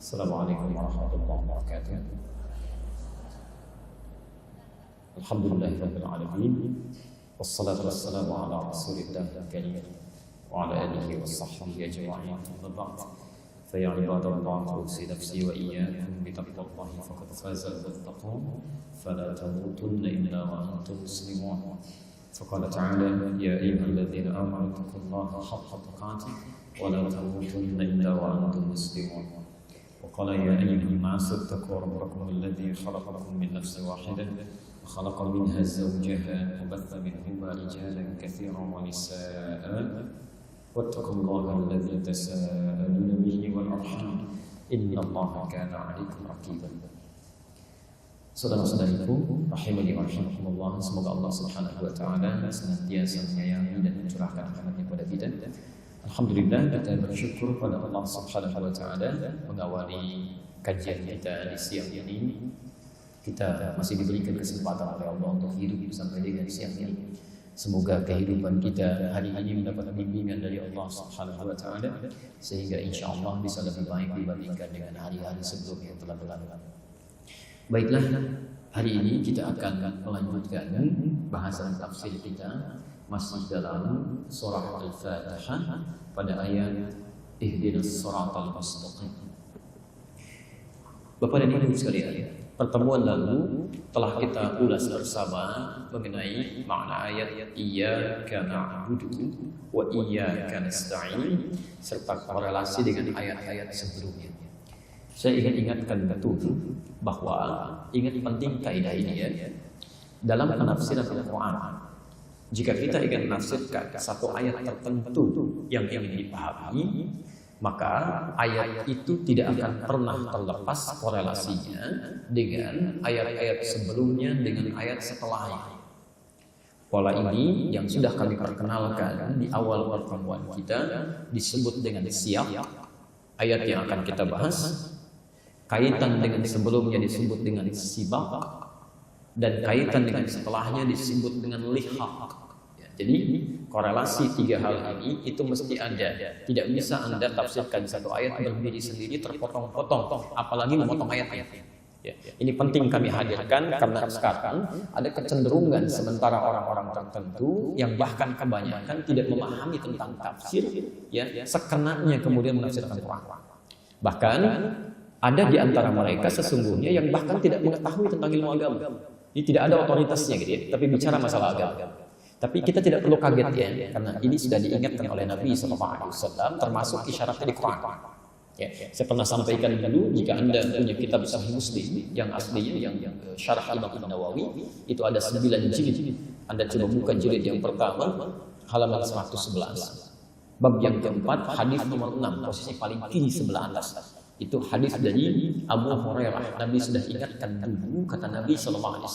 Assalamualaikum warahmatullahi wabarakatuh. Alhamdulillahirabbil alamin. Wassalatu wassalamu ala Rasulillahil karim wa ala alihi washabbihi ajma'in. Amma ba'd. Fa ya ibadallah, usi nafsi wa iyyakum bi taqwallahi faqad faza al-muttaqun. Fala tamutunna illa wa antum muslimun. فقال تعالى يا أيها الذين آمنوا اتقوا الله حق تقاته ولا تموتن إلا وأنتم مسلمون وقال يا أيها الناس اتقوا ربكم الذي خلقكم من نفس واحدة وخلق منها زوجها وبث منهما رجالا كثيرا ونساء واتقوا الله الذي تساءلون به والأرحام إن الله كان عليكم رقيبا. Saudara-saudariku, rahimani wa rahimakumullah, semoga Allah Subhanahu wa taala senantiasa menyayangi dan mencurahkan rahmatnya kepada kita. Alhamdulillah, kita bersyukur pada Allah Subhanahu wa taala mengawali kajian kita di siang ini. Kita masih diberikan kesempatan oleh Allah untuk hidup sampai dengan siang ini. Semoga kehidupan kita hari ini mendapat bimbingan dari Allah Subhanahu wa taala sehingga insyaallah bisa lebih baik dibandingkan dengan hari-hari sebelumnya yang telah berlalu. Baiklah, hari ini kita akan melanjutkan bahasan tafsir kita masih dalam surah Al-Fatihah pada ayat Ihdinas Shiratal Mustaqim. Bapak dan Ibu sekalian, pertemuan lalu telah kita ulas bersama mengenai makna ayat Iyyaka na'budu wa iyyaka nasta'in serta korelasi dengan ayat-ayat sebelumnya. Saya ingin ingatkan betul bahwa ingat penting kaidah ini ya. Dalam penafsiran Al-Quran, jika kita ingin menafsirkan satu ayat tertentu yang ingin dipahami, maka ayat itu tidak akan pernah terlepas korelasinya dengan ayat-ayat sebelumnya dengan ayat setelahnya. Pola ini yang sudah kami perkenalkan di awal pertemuan kita disebut dengan siyaq. Ayat yang akan kita bahas kaitan dengan sebelumnya disebut dengan sibaq dan kaitan dengan setelahnya disebut dengan lihaq. Ya, jadi korelasi tiga hal ini itu mesti ada. Tidak bisa Anda tafsirkan satu ayat berdiri sendiri terpotong-potong, apalagi memotong ayat-ayat. Ya, ini penting kami hadirkan karena sekarang ada kecenderungan sementara orang-orang tertentu yang bahkan kebanyakan tidak memahami tentang tafsir, ya, sekenanya kemudian menafsirkan Quran. Bahkan ada di antara mereka sesungguhnya yang bahkan tidak mengetahui tentang ilmu agama. Ini tidak ada otoritasnya gitu ya, tapi bicara masalah agama. Tapi kita tidak perlu kaget ya, karena ini sudah diingatkan oleh Nabi SAW, termasuk isyaratnya di Quran. Ya, saya pernah sampaikan dulu, jika Anda punya kitab Sahih Muslim yang aslinya yang syarah Imam Nawawi, itu ada 9 jilid. Anda coba buka jilid yang pertama, halaman 111. Bab yang keempat, hadis nomor 6, posisi paling kiri sebelah atas. Itu hadis dari Abu Hurairah. Nabi sudah ingatkan dulu, kata Nabi SAW,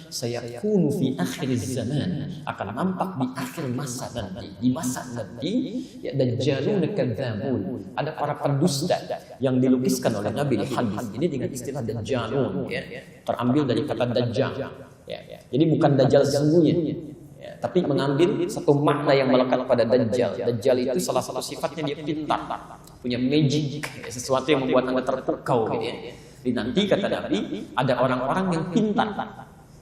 sayakunu fi akhir zaman, akan nampak di akhir masa nanti, di masa nanti, ya, dajjalun kadzabun, ada para pendusta yang dilukiskan oleh Nabi di hadis ini dengan istilah dajjalun, ya, terambil dari kata dajjal, ya. Jadi bukan dajjal sesungguhnya, ya, tapi mengambil satu makna yang melekat pada dajjal. Dajjal itu salah satu sifatnya dia pintar, punya magic, sesuatu yang membuat Anda terpukau gitu ya. Di nanti kata Nabi ada orang-orang yang pintar.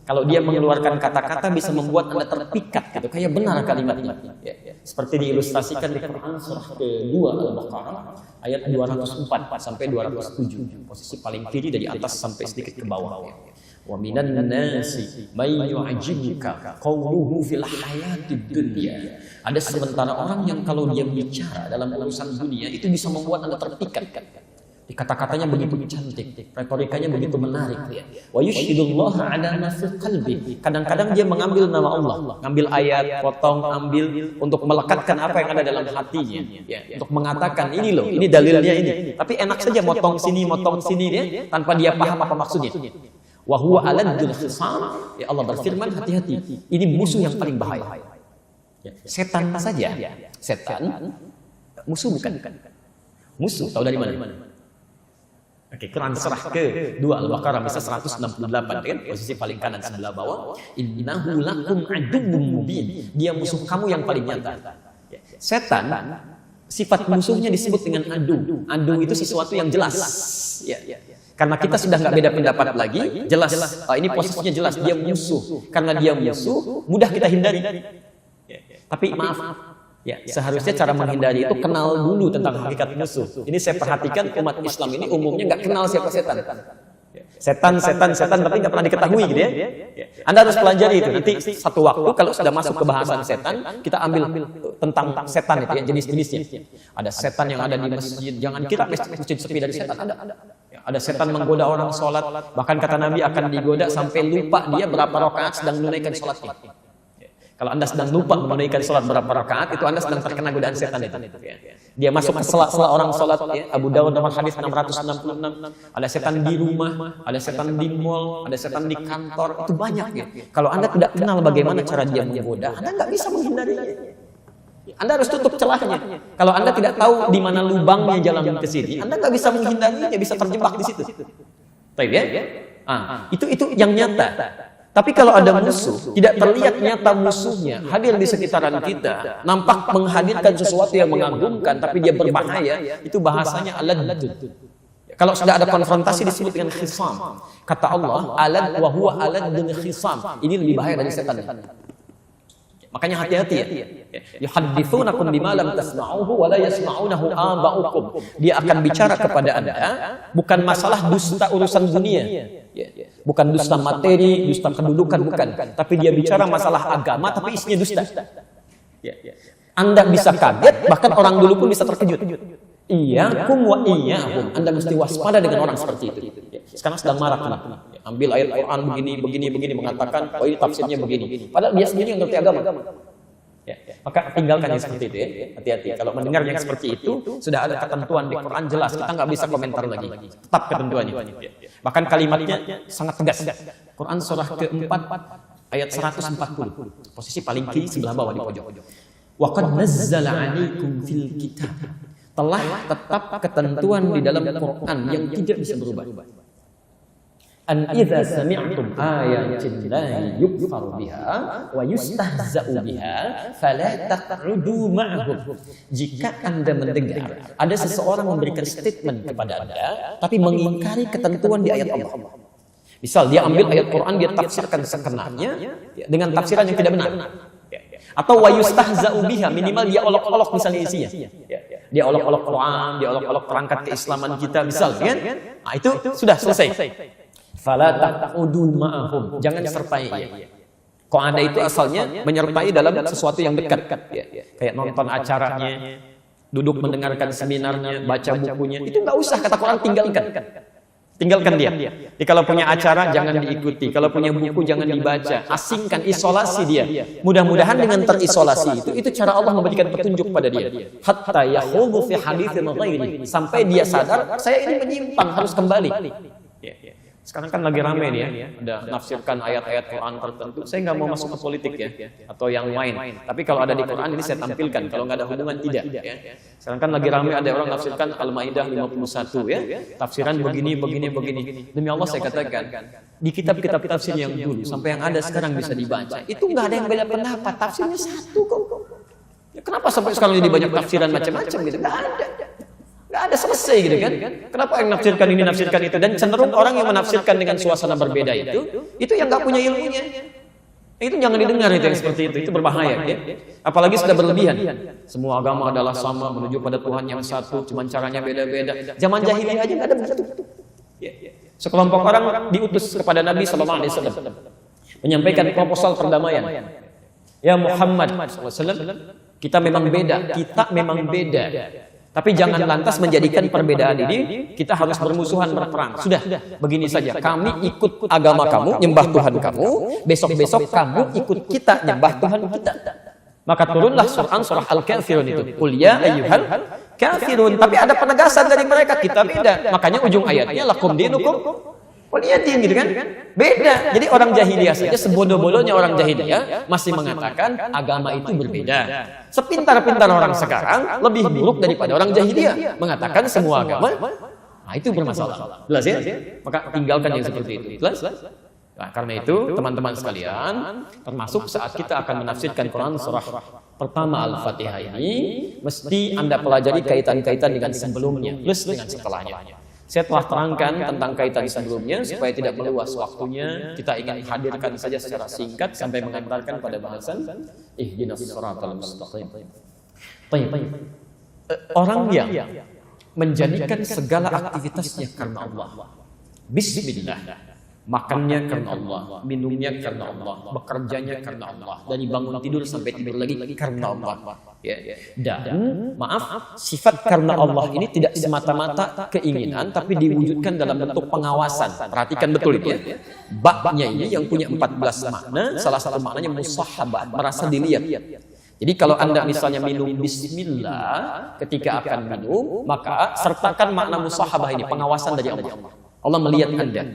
Kalau dia mengeluarkan kata-kata bisa membuat Anda terpikat gitu, kayak benar kalimatnya. Ya, ya. Seperti diilustrasikan di Quran surah kedua Al-Baqarah ayat 204 sampai 207, posisi paling kiri dari atas sampai sedikit ke bawah. Ya. Wa minan nasi may yu'jibuka qawluhu fil hayatid dunya. Ada sementara orang yang kalau dia bicara dalam urusan dunia itu bisa membuat Anda terpikat. Kata-katanya begitu cantik, retorikanya begitu menarik. Wa yushhidullaha ala ma fi qalbi. Kadang-kadang dia mengambil nama Allah, ngambil ayat, potong, ambil untuk melekatkan apa yang ada dalam hatinya, ya, untuk mengatakan ini loh, ini dalilnya ini. Tapi enak saja motong sini ya, tanpa dia paham apa maksudnya. Wa huwa aladul khisam. Ya, Allah berfirman, hati-hati, ini musuh yang paling bahaya. Ya, setan saja, setan musuh bukan? Musuh tahu dari mana? Oke, Quran surah ke-2 Al-Baqarah misal 168 kan, posisi paling kanan sebelah bawah. Innahu lakum aduwwum mubin. Dia musuh kamu yang paling nyata. Setan sifat musuhnya disebut dengan adu. Adu itu sesuatu yang jelas. Ya. Karena kita sudah nggak beda pendapat lagi, jelas. Ini posisinya jelas, dia musuh. Karena dia musuh, mudah kita hindari. Tapi maaf, seharusnya cara menghindari itu kenal dulu tentang hakikat musuh. Ini saya perhatikan umat Islam ini umumnya nggak kenal siapa setan. Setan, tapi nggak pernah diketahui gitu ya. Anda harus pelajari itu. Nanti satu waktu kalau sudah masuk ke bahasan setan, kita ambil tentang setan itu ya, jenis-jenisnya. Ada setan yang ada di masjid, jangan kira masjid sepi dari setan. Ada setan menggoda orang sholat, bahkan kata Nabi akan digoda sampai lupa dia berapa rakaat sedang menunaikan sholatnya. Kalau Anda sedang lupa menunaikan sholat berapa rakaat, itu Anda sedang terkena godaan setan itu. Dia masuk ke sela-sela orang sholat. Abu Dawud nomor hadis 666. Ada setan di rumah, ada setan di mall, ada setan di kantor. Itu banyak ya. Kalau Anda tidak kenal bagaimana cara dia menggoda, Anda nggak bisa menghindarinya. Anda harus tutup celahnya. Kalau Anda tidak tahu di mana lubangnya jalan ke sini, Anda nggak bisa menghindarinya, bisa terjebak di situ. Baik ya? Itu yang nyata. Tapi kalau ada musuh, tidak terlihat nyata musuhnya, hadir di sekitaran kita, nampak menghadirkan sesuatu yang mengagumkan, tapi dia berbahaya, itu bahasanya aladud. Kalau sudah ada konfrontasi disebut dengan khisam. Kata Allah, alad wa huwa aladun khisam. Ini lebih bahaya dari setan. Makanya hati-hati ya. Yuhadditsunakum bima lam tasma'uhu wa la yasma'unahu aba'ukum. Dia akan bicara kepada Anda bukan masalah dusta urusan dunia. Bukan dusta materi, dusta kedudukan, bukan. Tapi dia bicara masalah agama tapi isinya dusta. Anda bisa kaget, bahkan orang dulu pun bisa terkejut. Iyyakum wa iyyahum. Anda mesti waspada dengan orang seperti itu. Sekarang sedang marah kenapa? Ambil ayat Quran begini mengatakan, oh ini tafsirnya begini. Padahal dia sendiri yang ngerti agama. Maka tinggalkan yang seperti itu ya. Hati-hati. Kalau mendengar yang seperti itu, sudah ada ketentuan di Quran jelas. Kita nggak bisa komentar lagi. Tetap ketentuannya. Bahkan kalimatnya sangat tegas. Quran surah keempat ayat 140. Posisi paling kiri sebelah bawah di pojok. Wa qad nazzala 'alaikum fil kitab. Telah tetap ketentuan di dalam Quran yang tidak bisa berubah. An idza sami'tum ayatillahi yukfaru biha wa yustahza'u biha fala taq'udu ma'hum. Jika Anda mendengar ada seseorang memberikan statement kepada Anda tapi mengingkari ketentuan di ayat Allah. Misal dia ambil ayat Quran, dia tafsirkan sekenanya dengan tafsiran yang tidak benar. Atau wa yustahza'u biha, minimal dia olok-olok misalnya isinya. Dia olok-olok Quran, dia olok-olok perangkat keislaman kita misal kan? Nah, itu sudah selesai. Fala taq'udu ma'ahum, jangan sertai dia. Kok Anda itu asalnya menyertai dalam sesuatu yang dekat, kayak nonton acaranya, duduk mendengarkan seminarnya, baca bukunya, itu nggak usah, kata Quran tinggalkan dia. Jadi kalau punya acara jangan diikuti, kalau punya buku jangan dibaca, asingkan, isolasi dia. Mudah-mudahan dengan terisolasi itu cara Allah memberikan petunjuk pada dia. Hatta yakhudhu fi haditsin ghairi, sampai dia sadar saya ini menyimpang, harus kembali. Sekarang kan lagi rame nih ya, ada nafsirkan ayat-ayat Quran tertentu. Saya nggak mau masuk ke politik ya, atau yang lain. Tapi kalau ada di Quran ini saya tampilkan. Kalau nggak ada hubungan tidak. Ya. Sekarang kan lagi rame ada orang nafsirkan Al-Maidah 51 ya, tafsiran begini. Demi Allah saya katakan, di kitab-kitab tafsir yang dulu sampai yang ada sekarang bisa dibaca, itu nggak ada yang beda pendapat. Tafsirnya satu kok. Ya, kenapa sampai sekarang jadi banyak tafsiran macam-macam gitu? Nggak ada. Nggak ada, selesai gitu kan. Kenapa yang nafsirkan ini, nafsirkan itu? Dan cenderung orang yang menafsirkan dengan suasana berbeda itu yang nggak punya ilmunya. Itu jangan didengar itu yang seperti itu berbahaya ya. Apalagi sudah berlebihan. Semua agama adalah sama, menuju pada Tuhan yang satu, cuman caranya beda-beda. Zaman jahiliyah aja nggak ada begitu. Sekelompok orang diutus kepada Nabi SAW menyampaikan proposal perdamaian. Ya Muhammad SAW, kita memang beda. Tapi jangan lantas menjadikan perbedaan ini kita harus bermusuhan, berperang. Sudah, begini saja. Kami ikut agama kamu, nyembah Tuhan kamu. Besok-besok kamu ikut kita, nyembah Tuhan kita. Maka turunlah surah Al-Kafirun itu. Qul ya ayyuhal kafirun. Tapi ada penegasan dari mereka, kita beda. Makanya ujung ayatnya lakum dinukum waliyadin gitu kan. Beda. Jadi orang jahiliyah saja, sebodoh-bodohnya orang jahiliyah masih mengatakan agama itu berbeda. Sepintar-pintar orang sekarang lebih buruk daripada orang jahiliyah, mengatakan semua agama itu bermasalah. Jelas ya? Maka tinggalkan yang seperti itu. Jelas? Nah, karena itu teman-teman sekalian, termasuk saat kita akan menafsirkan Quran surah pertama Al-Fatihah ini, mesti Anda pelajari kaitan-kaitan dengan sebelumnya plus dengan setelahnya. Saya telah terangkan tentang kaitan sebelumnya supaya tidak meluas waktunya. Kita ingin hadirkan saja secara singkat sampai mengantarkan pada bahasan ihdinas shiratal mustaqim. Orang yang menjadikan segala aktivitasnya karena Allah. Bismillah. Makannya karena Allah, minumnya karena Allah, bekerjanya karena Allah, dari bangun tidur sampai tidur lagi karena Allah. Ya. Dan maaf, sifat karena Allah ini tidak semata-mata keinginan, tapi diwujudkan dalam bentuk pengawasan. Perhatikan betul ini ya. Baknya ini yang punya 14 makna, salah satu maknanya musahabah, merasa dilihat. Jadi kalau Anda misalnya minum bismillah ketika akan minum, maka sertakan makna musahabah ini, pengawasan dari Allah. Allah melihat Anda.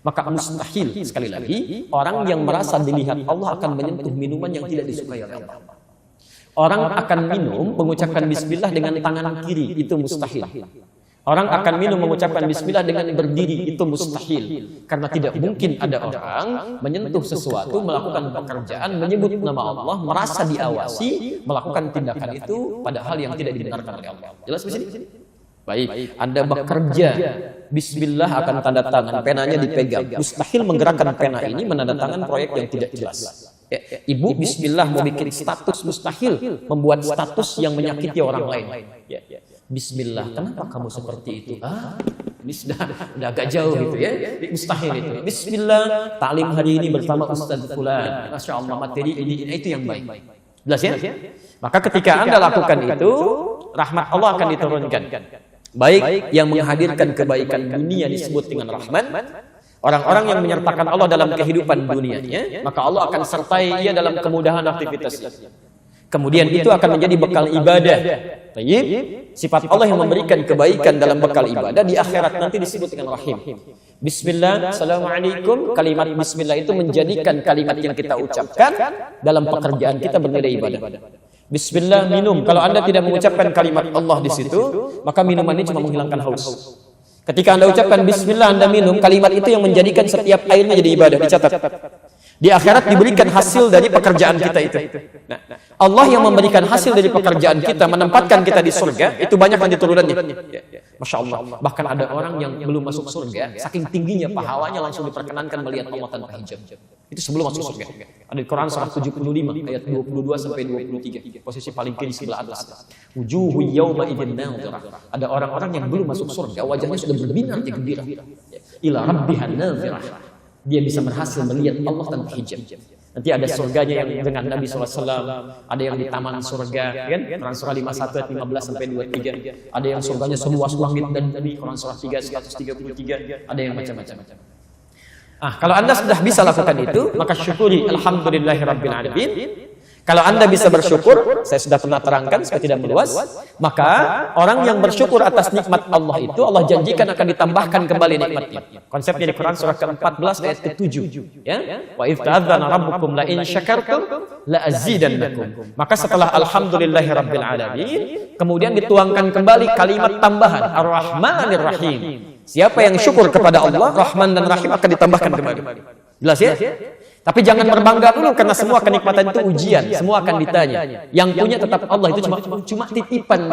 Maka mustahil, sekali lagi, orang yang merasa dilihat Allah akan menyentuh minuman yang tidak disukai oleh Allah. Orang akan minum mengucapkan bismillah dengan tangan kiri, itu mustahil. Orang akan minum mengucapkan bismillah dengan berdiri, itu mustahil. Karena tidak mungkin ada orang menyentuh sesuatu, melakukan pekerjaan, menyebut nama Allah, merasa diawasi, melakukan tindakan itu padahal yang tidak dibenarkan oleh Allah. Jelas di sini? Baik, Anda bekerja, bismillah akan tanda tangan, penanya dipegang. Mustahil menggerakkan pena ini menandatangan proyek yang tidak jelas. Ya, ibu bismillah mau bikin status, mustahil membuat status yang menyakiti orang lain. Ya, bismillah, kenapa kamu seperti itu? Ini sudah agak jauh gitu ya. Mustahil itu. Bismillah, taklim hari ini bersama Ustaz Fulan. Masya Allah, materi ini itu yang baik. Jelas ya? Maka ketika Anda lakukan itu, rahmat Allah akan diturunkan. Baik yang menghadirkan kebaikan dunia disebut dengan rahman. Orang-orang yang menyertakan Allah dalam kehidupan dunianya, maka Allah akan sertai dia dalam kemudahan aktivitasnya. Kemudian itu akan menjadi bekal ibadah. Baik, sifat Allah yang memberikan kebaikan dalam bekal ibadah di akhirat nanti disebut dengan rahim. Bismillah, assalamualaikum. Kalimat bismillah itu menjadikan kalimat yang kita ucapkan dalam pekerjaan kita bernilai ibadah. Bismillah, minum. Kalau Anda tidak mengucapkan kalimat Allah di situ, maka minuman ini cuma menghilangkan haus. Ketika Anda ucapkan bismillah, Anda minum, kalimat itu yang menjadikan setiap airnya jadi ibadah, dicatat. Di akhirat diberikan hasil dari pekerjaan kita itu. Nah, Allah yang memberikan hasil dari pekerjaan kita, menempatkan kita di surga, itu banyak yang diturunannya. Masya Allah. Bahkan ada orang yang belum masuk surga, saking tingginya pahalanya langsung diperkenankan melihat Allah tanpa hijab. Itu sebelum masuk surga. Ada di Quran surah 75 ayat 22 sampai 23. Posisi paling kiri sebelah atas. Wujuhu yawma idzin nadhirah. Ada orang-orang yang belum masuk surga, wajahnya sudah berbinar gembira. Ila rabbihan nadhirah. Dia bisa berhasil melihat Allah tanpa hijab. Nanti ada surganya yang dengan Nabi SAW, ada yang di taman surga, kan? Quran surah 51 ayat 15 sampai 23. Ada yang surganya seluas langit dan bumi, Quran surah 3 133. Ada yang macam-macam. Kalau Anda sudah bisa lakukan itu, maka syukuri alhamdulillahirabbil alamin. Kalau Anda bisa bersyukur, saya sudah pernah terangkan supaya tidak meluas, maka orang yang bersyukur atas nikmat Allah itu, Allah janjikan akan ditambahkan kembali nikmatnya. Konsepnya di Quran surah ke-14 ayat ke-7. Ya? Wa idz ta'adzana rabbukum la in syakartum la azidannakum. Maka setelah alhamdulillahirabbil alamin, kemudian dituangkan kembali kalimat tambahan Ar-Rahmanir Rahim. Siapa yang syukur kepada Allah, Rahman dan Rahim akan ditambahkan kembali. Jelas ya? Tapi jangan berbangga dulu karena semua kenikmatan itu ujian, semua akan ditanya. Yang punya tetap Allah, itu cuma titipan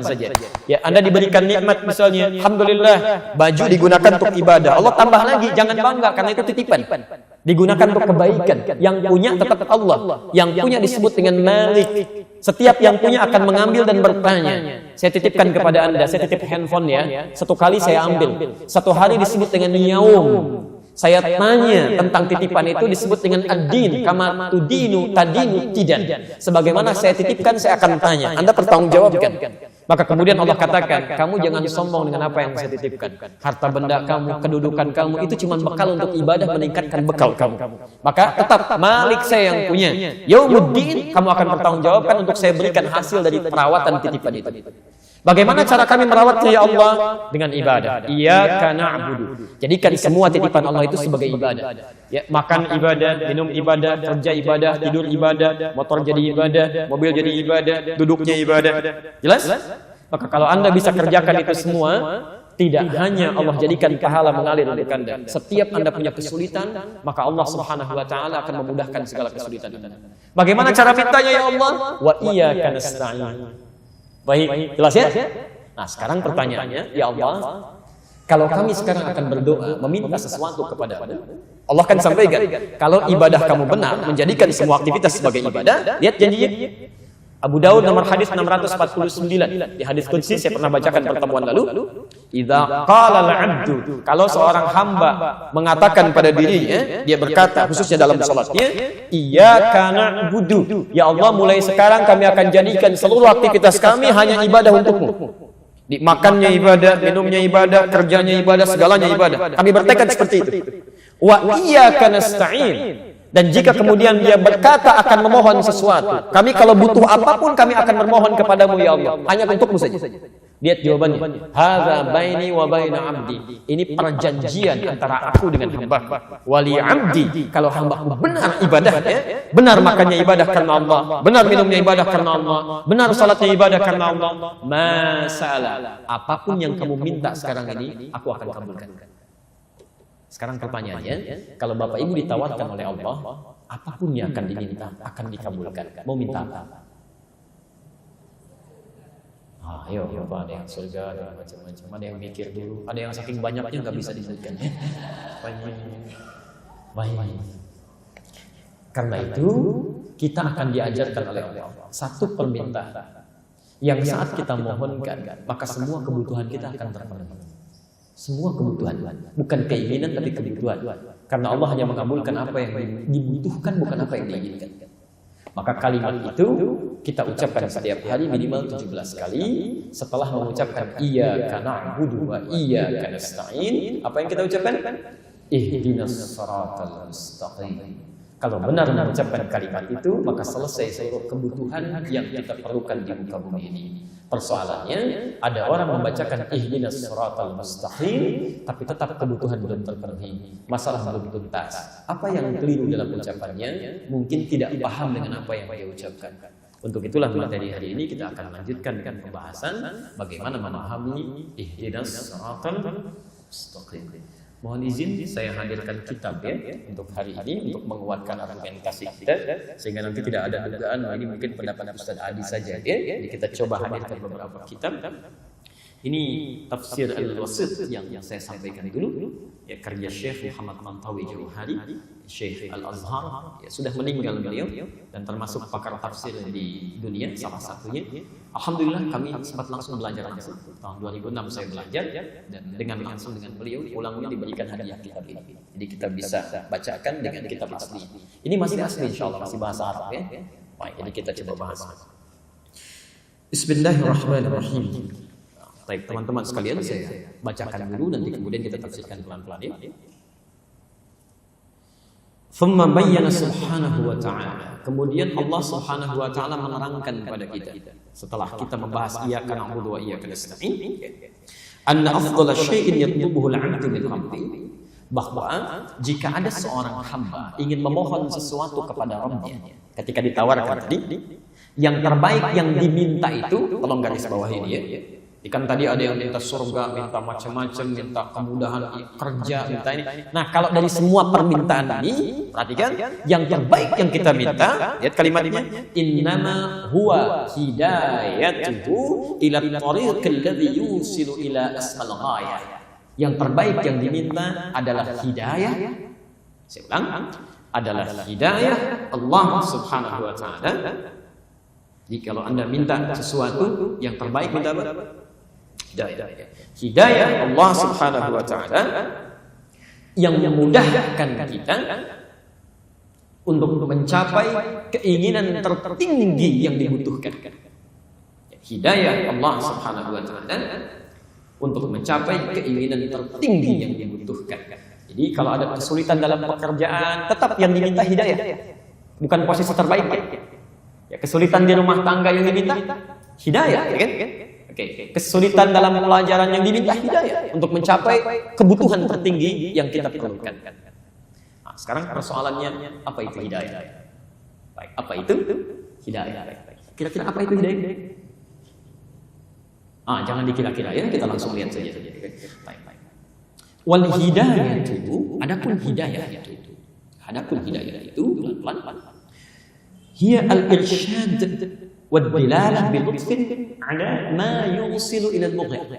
saja. Ya, Anda diberikan nikmat misalnya, alhamdulillah, baju digunakan untuk ibadah. Allah tambah lagi, jangan bangga karena itu titipan. Digunakan untuk kebaikan. Yang punya tetap Allah. Yang punya disebut dengan Malik. Setiap yang punya akan mengambil dan bertanya. Saya titipkan kepada Anda, saya titip handphone ya. Satu kali saya ambil. Satu hari disebut dengan yaum. Saya tanya tentang titipan itu disebut dengan ad-din, kama tudinu tadinu tidak. Sebagaimana saya titipkan, saya akan tanya. Anda bertanggungjawabkan. Maka kemudian Allah katakan, kamu jangan sombong dengan apa yang saya titipkan. Harta benda kamu, kedudukan kamu, itu cuma bekal untuk ibadah, meningkatkan bekal kamu. Maka tetap Malik saya yang punya. Yaumuddin, kamu akan bertanggungjawabkan untuk saya berikan hasil dari perawatan titipan itu. Bagaimana cara kami merawatnya ya Allah? Dengan ibadah. Iyyaka na'budu. Jadikan semua titipan Allah itu sebagai ibadah. Ya, makan ibadah, minum ibadah, kerja ibadah, tidur ibadah, motor jadi ibadah, mobil jadi ibadah, duduknya ibadah. Jelas? Maka kalau Anda bisa kerjakan itu semua, tidak hanya Allah jadikan pahala mengalir untuk Anda. Setiap Anda punya kesulitan, maka Allah Subhanahu wa taala akan memudahkan segala kesulitan Anda. Bagaimana cara mintanya ya Allah? Wa iyyaka nasta'in. Baik, jelas ya? Nah, sekarang pertanyaannya, ya Allah, Kalau kami sekarang akan berdoa, meminta sesuatu kepadamu, Allah akan sampaikan, kalau ibadah kamu benar, menjadikan semua aktivitas sebagai ibadah, lihat janjinya. Abu Daud nomor hadis 649. Di hadis qudsi saya pernah bacakan pertemuan lalu. Idza qala al-'abdu, kalau seorang hamba mengatakan pada dirinya, dia berkata khususnya dalam salatnya, iyyaka na'budu, ya Allah mulai sekarang kami akan jadikan seluruh aktivitas kami hanya ibadah untukmu. Di makannya ibadah, minumnya ibadah, kerjanya ibadah, segalanya ibadah. Kami bertekad seperti itu. Wa iyyaka nasta'in. Dan jika kemudian dia berkata akan memohon sesuatu, kami kalau butuh apapun kami akan bermohon kepadamu ya Allah, hanya untukmu saja. Lihat jawabannya. Hadza baini wa baina 'abdi. Ini perjanjian antara aku dengan hamba. Wali 'abdi, kalau hambaku benar ibadahnya, benar makannya ibadah karena Allah, benar minumnya ibadah karena Allah, benar salatnya ibadah karena Allah, masalah apapun yang kamu minta sekarang ini, aku akan kabulkan. Sekarang pertanyaannya, kalau Bapak Ibu ditawarkan oleh Allah, apapun yang akan diminta akan dikabulkan. Mau minta apa? Ayo, Bapak, ada yang surga, ada yang macam-macam, ada yang mikir dulu, ada yang saking banyaknya nggak bisa disebutkan. Baik. Karena itu kita akan diajarkan oleh Allah satu permintaan yang saat kita mohonkan, maka semua kebutuhan kita akan terpenuhi. Semua kebutuhan, bukan keinginan tapi kebutuhan. Karena Allah hanya mengabulkan apa yang dibutuhkan, bukan apa yang diinginkan. Maka kalimat itu kita ucapkan setiap hari minimal 17 kali. Setelah mengucapkan iyyaka na'budu wa iyyaka nasta'in, apa yang kita ucapkan? Ihdinas siratal mustaqim. Kalau benar mengucapkan kalimat itu, maka selesai seluruh kebutuhan yang kita perlukan di muka bumi ini. Persoalannya, ada orang membacakan ihdinas siratal mustaqim, tapi tetap kebutuhan belum terpenuhi. Masalah belum tuntas. Apa yang keliru dalam ucapannya? Mungkin tidak paham dengan apa yang dia ucapkan. Untuk itulah materi hari ini kita akan lanjutkan dengan pembahasan bagaimana memahami ihdinas siratal mustaqim. Mohon izin saya hadirkan kitab ya untuk hari ini untuk menguatkan argumentasi kita sehingga nanti tidak ada dugaan ini mungkin pendapat Ustaz Adi saja ya. Jadi kita coba hadirkan beberapa kitab. Ini tafsir Al-Wasit yang saya sampaikan dulu ya, karya Syekh Muhammad Mantawi Jauhari, Syekh Al-Azhar ya, sudah meninggal beliau dan termasuk pakar tafsir di dunia salah satunya. Alhamdulillah kami sempat langsung belajar langsung. Tahun 2006 saya belajar dan dengan langsung dengan beliau pulangnya diberikan hadiah kitab ini. Jadi kita bisa bacakan dengan kitab asli. Ini masih asli insyaallah, masih bahasa Arab ya. Baik, jadi kita coba bahas. Bismillahirrahmanirrahim. Baik, teman-teman sekalian saya bacakan dulu nanti kemudian kita tafsirkan pelan-pelan ya. Thumma bayyana subhanahu wa ta'ala. Kemudian Allah subhanahu wa ta'ala menerangkan kepada kita setelah kita membahas iyyaka na'budu wa iyyaka nasta'in anna afdhala syai'in yatlubuhu al-'abdu min rabbih, bahwa jika ada seorang hamba ingin memohon sesuatu kepada Rabbnya ketika ditawarkan tadi, yang terbaik yang diminta itu, tolong garis bawah ini ya. Kan tadi ada yang minta surga, minta macam-macam, minta kemudahan kerja, minta ini. Nah, kalau dari semua permintaan ini, perhatikan, yang terbaik yang kita minta, lihat kalimatnya, innama huwa hidayatuhu ila tariqil ladzi yusilu ila asmal ghayah. Yang terbaik yang diminta adalah hidayah. Saya ulang, adalah hidayah Allah Subhanahu wa taala. Jadi kalau Anda minta sesuatu, yang terbaik minta apa? Hidayah Allah Subhanahu wa ta'ala yang memudahkan kita untuk mencapai keinginan tertinggi yang dibutuhkan. Hidayah Allah Subhanahu wa ta'ala untuk mencapai keinginan tertinggi yang dibutuhkan. Jadi kalau ada kesulitan dalam pekerjaan, tetap yang diminta hidayah, bukan posisi terbaik ya. Kesulitan di rumah tangga yang diminta hidayah, ya kan? Oke. Kesulitan dalam pelajaran yang diminta hidayah untuk mencapai kebutuhan tertinggi yang kita perlukan. Nah, sekarang persoalannya apa itu hidayah? Baik, apa itu hidayah? Kira-kira apa itu hidayah? Jangan dikira-kira ya, kita langsung lihat saja. Baik. Wal hidayah itu, adapun hidayah itu pelan-pelan. Hiya al-irsyad والدلالة بلطف على ما يوصل إلى المبغض.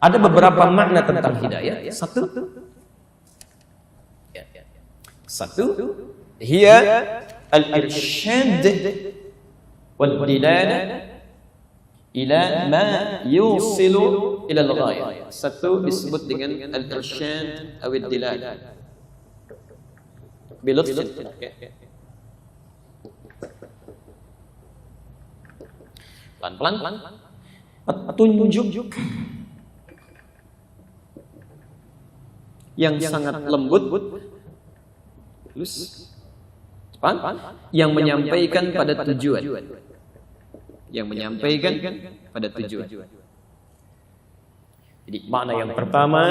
Ada beberapa makna tentang hidayah. Satu, hiya al-irsyad wal dilalah ila ma yusilu ila al-ghayah. Satu disebut dengan al-irsyad atau ad-dilalah. Bilutf. Pelan-pelan. Petunjuk yang sangat lembut, halus, cepat, yang menyampaikan pada tujuan. Yang menyampaikan pada tujuan. Jadi makna yang pertama,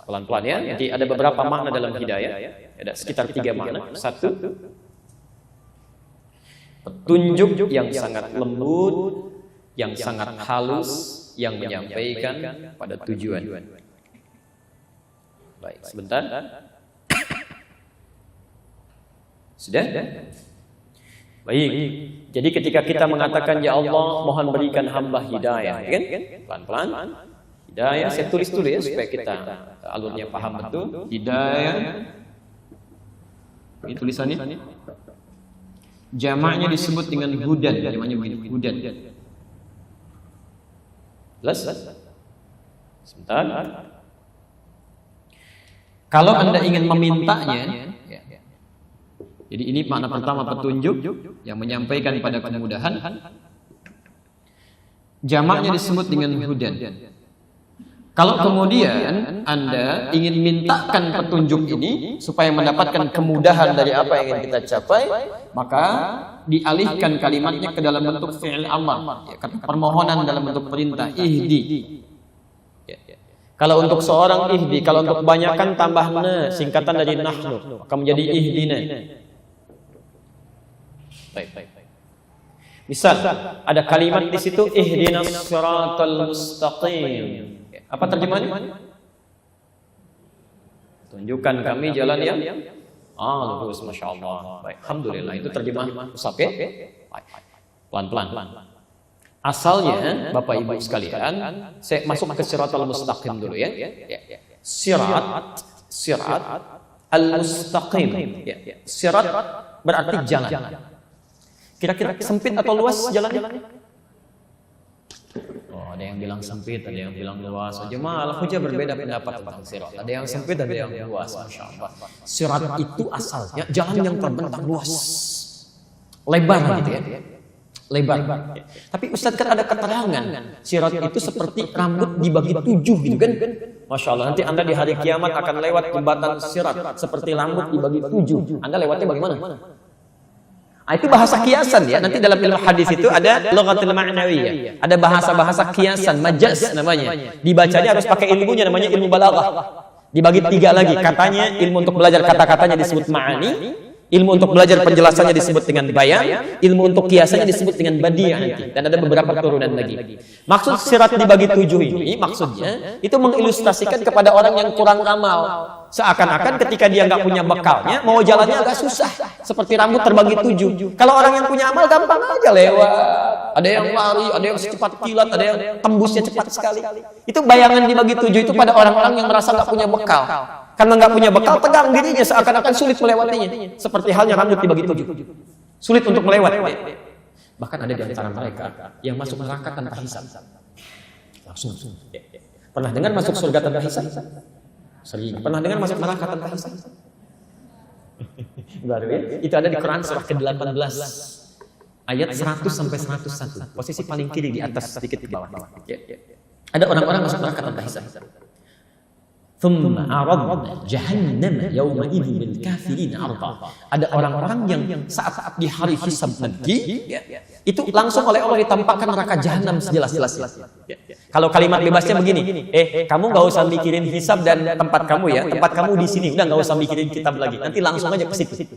pelan-pelan ya. Jadi ada beberapa makna dalam hidayah. Ada sekitar 3 makna. Satu, petunjuk yang sangat lembut, yang sangat halus, yang menyampaikan pada tujuan. Baik, sebentar. Sudah? Baik. Jadi ketika kita mengatakan ya Allah, mohon berikan hamba hidayah, kan? Pelan-pelan. Hidayah saya tulis dulu ya supaya kita alurnya paham betul. Hidayah. Ini tulisannya. Jamaknya disebut dengan hudan, jamaknya begini, hudan. Jelas? Sebentar. Kalau Anda ingin memintanya, jadi ini makna pertama, petunjuk yang menyampaikan pada kemudahan. Jamaknya disebut dengan hudan. Kalau kemudian Anda ingin mintakan petunjuk ini supaya mendapatkan kemudahan dari apa yang ingin kita capai, maka dialihkan kalimatnya ke dalam bentuk fi'il amar, kata permohonan dalam bentuk perintah, ihdi. Kalau untuk seorang ihdi, kalau untuk kebanyakan tambah na, singkatan dari nahnu, maka menjadi ihdina. Baik. Misal ada kalimat di situ ihdinas siratal mustaqim. Apa terjemahannya? Tunjukkan kami jalan yang lurus, masya Allah. Baik, alhamdulillah itu terjemah Ustaz ya. Pelan-pelan. Asalnya Bapak Ibu sekalian, saya masuk ke siratal mustaqim dulu ya. Sirat al-mustaqim. Sirat berarti jalan. Kira-kira sempit atau luas jalannya? Oh, ada yang bilang sempit, ada yang bilang luas. Jemaah Al-Hujah berbeda pendapat tentang sirat. Ada yang sempit, ada yang luas. Masya Allah. Sirat itu asalnya jalan yang terbentang luas, lebar gitu ya. Lebar. Tapi Ustadz kan ada keterangan sirat itu seperti rambut dibagi 7 gitu kan? Masya Allah. Nanti Anda di hari kiamat akan lewat jembatan sirat seperti rambut dibagi 7. Anda lewatnya bagaimana? Itu bahasa kiasan ya. Nanti dalam ilmu hadis itu ada lughatul ma'nawiyah. Ada bahasa-bahasa kiasan, majaz namanya. Dibacanya harus pakai ilmunya, namanya ilmu balaghah. Dibagi 3 lagi. Katanya ilmu untuk belajar kata-katanya disebut ma'ani, ilmu untuk belajar penjelasannya disebut dengan bayan, ilmu untuk kiasannya disebut dengan badiah nanti. Dan ada beberapa turunan lagi. Maksud sirat dibagi 7 ini, maksudnya itu mengilustrasikan kepada orang yang kurang amal. Seakan-akan ketika dia nggak punya bekalnya, mau jalannya agak susah. Seperti rambut terbagi 7. Kalau orang yang punya amal gampang aja lewat. Ada yang lari, ada yang secepat kilat, ada yang tembusnya cepat sekali. Itu bayangan dibagi 7 itu pada orang-orang yang merasa nggak punya bekal. Karena nggak punya bekal, tegang dirinya seakan-akan sulit melewatinya. Seperti halnya rambut dibagi 7. Sulit untuk melewati. Bahkan ada di antara mereka yang masuk neraka tanpa hisab. Langsung. Pernah dengar masuk surga tanpa hisab? Sering. Pernah dengar masuk neraka tanpa hisab? Baru ya. Itu ada di Quran surah ke-18 ayat 100 sampai 101. Posisi paling kiri di atas, sedikit di bawah. Ada orang-orang masuk neraka tanpa hisab. Thumma aradna jahannam yawma idzin lil kafirin arda. Ada orang-orang yang saat di hari hisab nanti itu langsung oleh Allah ditampakkan neraka jahanam sejelas-jelasnya. Kalau kalimat bebasnya begini, kamu nggak usah mikirin hisab dan tempat kamu ya, tempat kamu di sini, udah nggak usah mikirin kitab lagi, nanti langsung aja ke situ.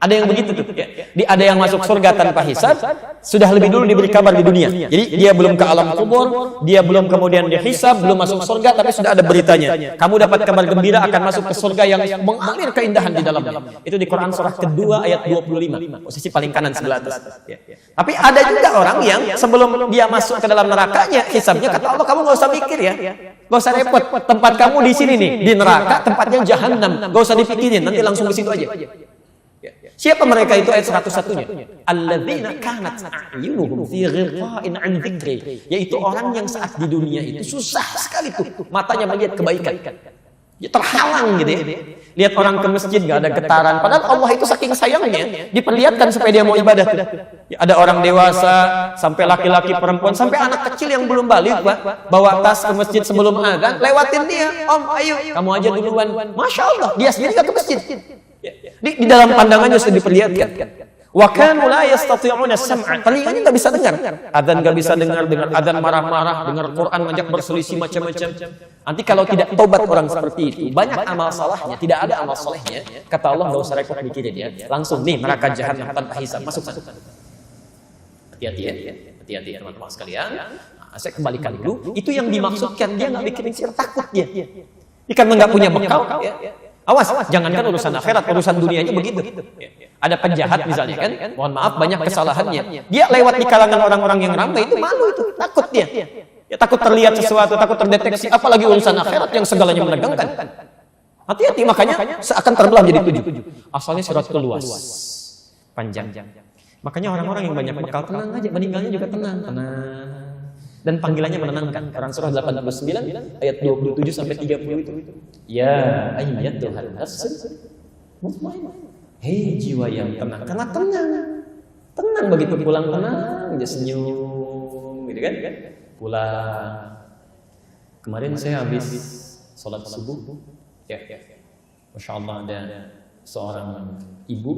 Ada yang begitu tuh. Ya. Ada yang masuk surga tanpa hisab, sudah lebih dulu diberi kabar di dunia. Jadi dia belum ke alam kubur, dia belum kemudian dihisab, belum masuk surga, tapi sudah ada beritanya. Kamu dapat kabar gembira akan masuk ke surga yang mengalir keindahan di dalamnya. Itu di Quran surah kedua ayat 25, posisi paling kanan sebelah atas. Ya. Tapi ada juga orang yang sebelum dia masuk ke dalam nerakanya, hisabnya kata Allah, kamu nggak usah mikir ya, nggak usah repot. Tempat kamu di sini nih, di neraka, tempatnya jahanam, nggak usah dipikirin, nanti langsung ke situ aja. Siapa mereka itu ayat 101-nya? Alladzina kanat a'yunuhum fi ghirqa'in 'an dzikri, yaitu orang yang saat di dunia itu susah sekali tuh matanya melihat kebaikan. Ya, terhalang gitu ya. Lihat orang ke masjid gak ada getaran, padahal Allah itu saking sayangnya diperlihatkan supaya dia mau ibadah. Ya, ada orang dewasa, sampai laki-laki, perempuan, sampai anak kecil yang belum balik, Pak, bawa tas ke masjid sebelum adzan, lewatin dia, "Om, ayo, kamu aja duluan." Masya Allah, dia sendiri gak ke masjid. Di dalam pandangannya sudah diperlihatkan. Wa kanu la yastati'una sam'a. Telinganya enggak bisa dengar. Adzan enggak bisa dengar adzan marah-marah, dengar Quran ngajak berselisih macam-macam. Nanti kalau tidak tobat orang seperti itu, banyak amal salahnya, tidak ada amal solehnya. Kata Allah enggak usah repot mikirin ya. Langsung nih neraka jahanam tanpa hisab, masuk sana. Hati-hati ya. Hati-hati teman-teman sekalian. Nah, saya kembalikan dulu, itu yang dimaksudkan dia enggak mikirin sir, takut dia. Karena enggak punya bekal ya. Awas, jangankan urusan akhirat, urusan dunianya begitu. Ada penjahat misalnya kan, mohon maaf banyak kesalahannya. Dia lewat di kalangan orang-orang yang ramai itu malu itu, takut dia. Ya, takut terlihat sesuatu, takut terdeteksi, apalagi urusan akhirat yang segalanya menegangkan. Hati-hati, makanya seakan terbelah jadi 7. Asalnya Siratul luas, panjang. Makanya orang-orang yang banyak bekal tenang aja, meninggalnya juga tenang. Dan panggilannya menenangkan. Quran surah 89 ayat 27 sampai 30 itu. Ya ayyatuhan nafs mutmainnah. Hei jiwa yang tenang. Karena tenang. Tenang begitu pulang tenang, dia senyum gitu kan? Pulang. Kemarin saya habis sholat subuh. Ya. Masya Allah ada seorang ibu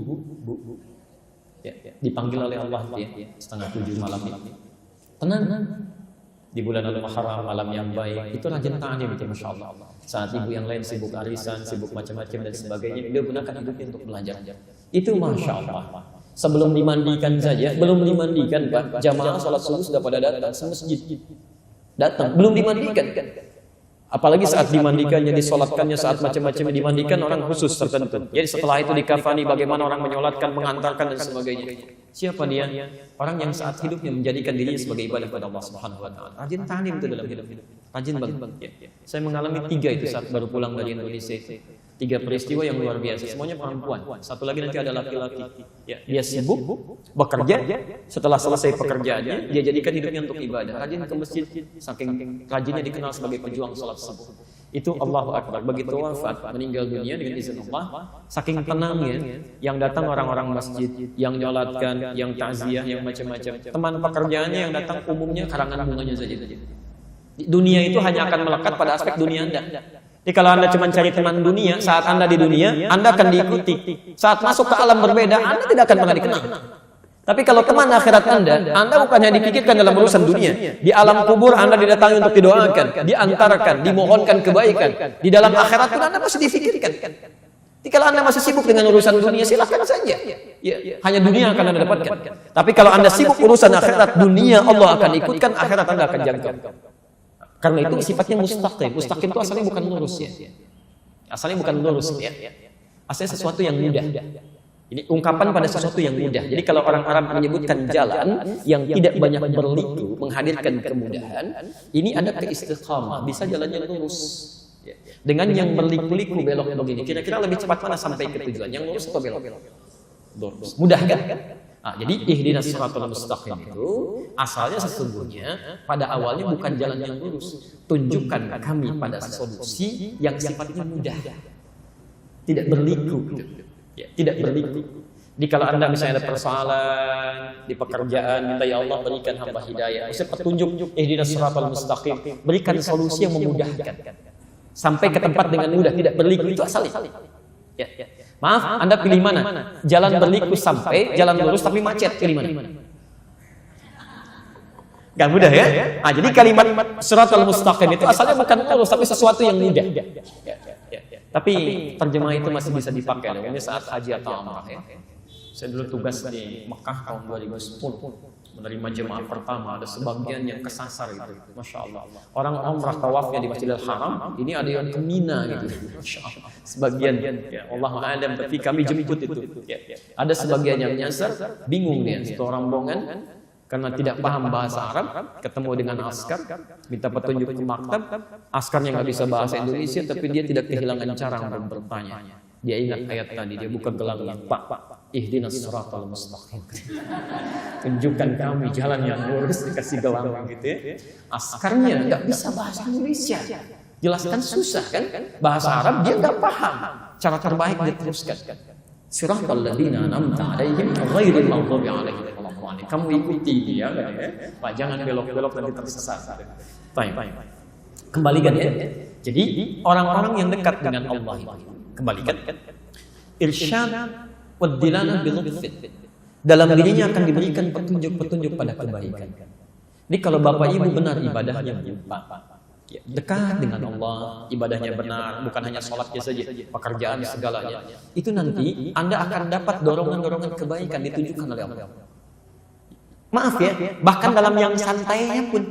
ya, dipanggil oleh Allah ya, 6:30 malam ini. Tenang. Di bulan Al-Muharram, malam yang baik, itu rajin ta'lim itu Masya Allah. Saat ibu yang lain sibuk arisan, sibuk macam-macam dan sebagainya, dia gunakan hidupnya untuk belajar. Itu Masya Allah. Sebelum dimandikan saja, belum dimandikan Pak, jamaah sholat subuh sudah pada datang, semasjid datang, belum dimandikan. Apalagi saat dimandikannya, disolatkannya, saat macam-macam dimandikan orang khusus tertentu. Jadi setelah itu dikafani, bagaimana orang menyolatkan, mengantarkan dan sebagainya. Siapa dia? Orang yang saat hidupnya menjadikan dirinya sebagai ibadah kepada Allah Subhanahu wa taala. Rajin ta'lim itu dalam hidup. Rajin banget. Ya. Saya mengalami 3 itu saat baru pulang dari Indonesia itu. 3 peristiwa yang luar biasa, semuanya perempuan. Satu lagi nanti ada laki-laki. Ya, dia sibuk bekerja, setelah selesai pekerjaannya, dia jadikan hidupnya untuk ibadah. Rajin ke masjid, saking rajinnya dikenal sebagai pejuang salat subuh. Itu Allahu Akbar. Begitu wafat, meninggal dunia dengan izin Allah, saking tenangnya, yang datang orang-orang masjid, yang nyolatkan, yang takziah, yang macam-macam. Teman pekerjaannya yang datang umumnya karangan bunganya saja. Dunia itu hanya akan melekat pada aspek dunia Anda. Jadi kalau Anda cuma cari teman dunia, saat Anda di dunia, Anda akan diikuti. Saat masuk ke alam berbeda, Anda tidak akan pernah dikenal. Tapi kalau teman akhirat Anda bukan hanya dipikirkan dalam urusan dunia. Di alam kubur Anda didatangi untuk didoakan, diantarkan, dimohonkan kebaikan. Di dalam akhirat pun Anda masih difikirkan. Jadi kalau Anda masih sibuk dengan urusan dunia, silakan saja. Ya, hanya dunia akan Anda dapatkan. Tapi kalau Anda sibuk urusan akhirat, dunia Allah akan ikutkan, akhirat Anda akan jangkau. Karena itu sifatnya mustaqim. Mustaqim itu asalnya bukan lurus ya. Asalnya bukan lurus ya. Asalnya sesuatu yang mudah. Ini ungkapan pada sesuatu yang mudah. Jadi kalau orang Arab menyebutkan jalan yang tidak banyak berliku, menghadirkan kemudahan, ini ada keistiqamah, bisa jalannya lurus. Dengan yang berliku-liku belok begini, kira-kira lebih cepat mana sampai ke tujuan? Yang lurus atau belok? Lurus. Mudah kan? Nah, jadi ihdinas shiratal mustaqim itu asalnya sesungguhnya pada awalnya bukan jalan yang lurus. Tunjukkan kami pada solusi yang sifatnya mudah, tidak berliku, ya, tidak berliku. Jadi kalau Anda misalnya ada persoalan di pekerjaan, minta ya Allah berikan hamba hidayah, maksudnya petunjuk ihdinas shiratal mustaqim, berikan solusi yang memudahkan sampai ke tempat dengan mudah, tidak berliku, itu asalnya. Ya. Maaf, Anda pilih mana? Jalan berliku sampai, jalan lurus tapi macet, pilih mana? Gak mudah ya? Nah, jadi kalimat shiratal mustaqim itu asalnya bukan lurus, tapi sesuatu yang mudah. Tapi terjemah itu masih bisa dipakai, namanya saat haji atau umrah ya. Saya dulu tugas di Mekah tahun 2010, menerima jemaah pertama, ada sebagian yang kesasar gitu. Masya Allah. Orang umrah tawafnya di Masjidil Haram, ini ada yang ke Mina gitu. Masya Allah. Sebagian, ya Allah Adam, tapi kami jemput itu. Ya. Ada sebagian yang nyasar, bingung dia, satu rombongan, karena tidak paham bahasa Arab, ketemu dengan askar, minta petunjuk ke maktab, askarnya nggak bisa bahasa Indonesia, tapi dia tidak kehilangan cara untuk bertanya. Dia ingat ayat tadi, dia buka gelangnya, Pak, ihdinas siratal mustaqim. Tunjukkan kami jalan yang lurus, dikasih gelang gitu ya. Askarnya nggak bisa bahasa Indonesia, jelaskan susah kan? Bahasa Arab dia nggak paham. Cara terbaik dia teruskan. Siratal ladzina an'amta 'alaihim ghairil maghdubi 'alaihim waladdallin. Kamu ikuti dia kan ya. Pak, jangan belok-belok nanti tersesat. Baik. Kembalikan ya. Jadi orang-orang yang dekat dengan Allah itu, kembalikan irsyad wa dilanah bil lutfi. Dalam dirinya akan diberikan petunjuk-petunjuk pada kebaikan. Jadi kalau Bapak Ibu benar ibadahnya ya, dekat dengan Allah, ibadahnya benar, bukan hanya sholatnya saja, pekerjaan segalanya, itu nanti Anda akan dapat dorongan-dorongan kebaikan ditunjukkan oleh Allah. Maaf ya, bahkan dalam yang santainya pun,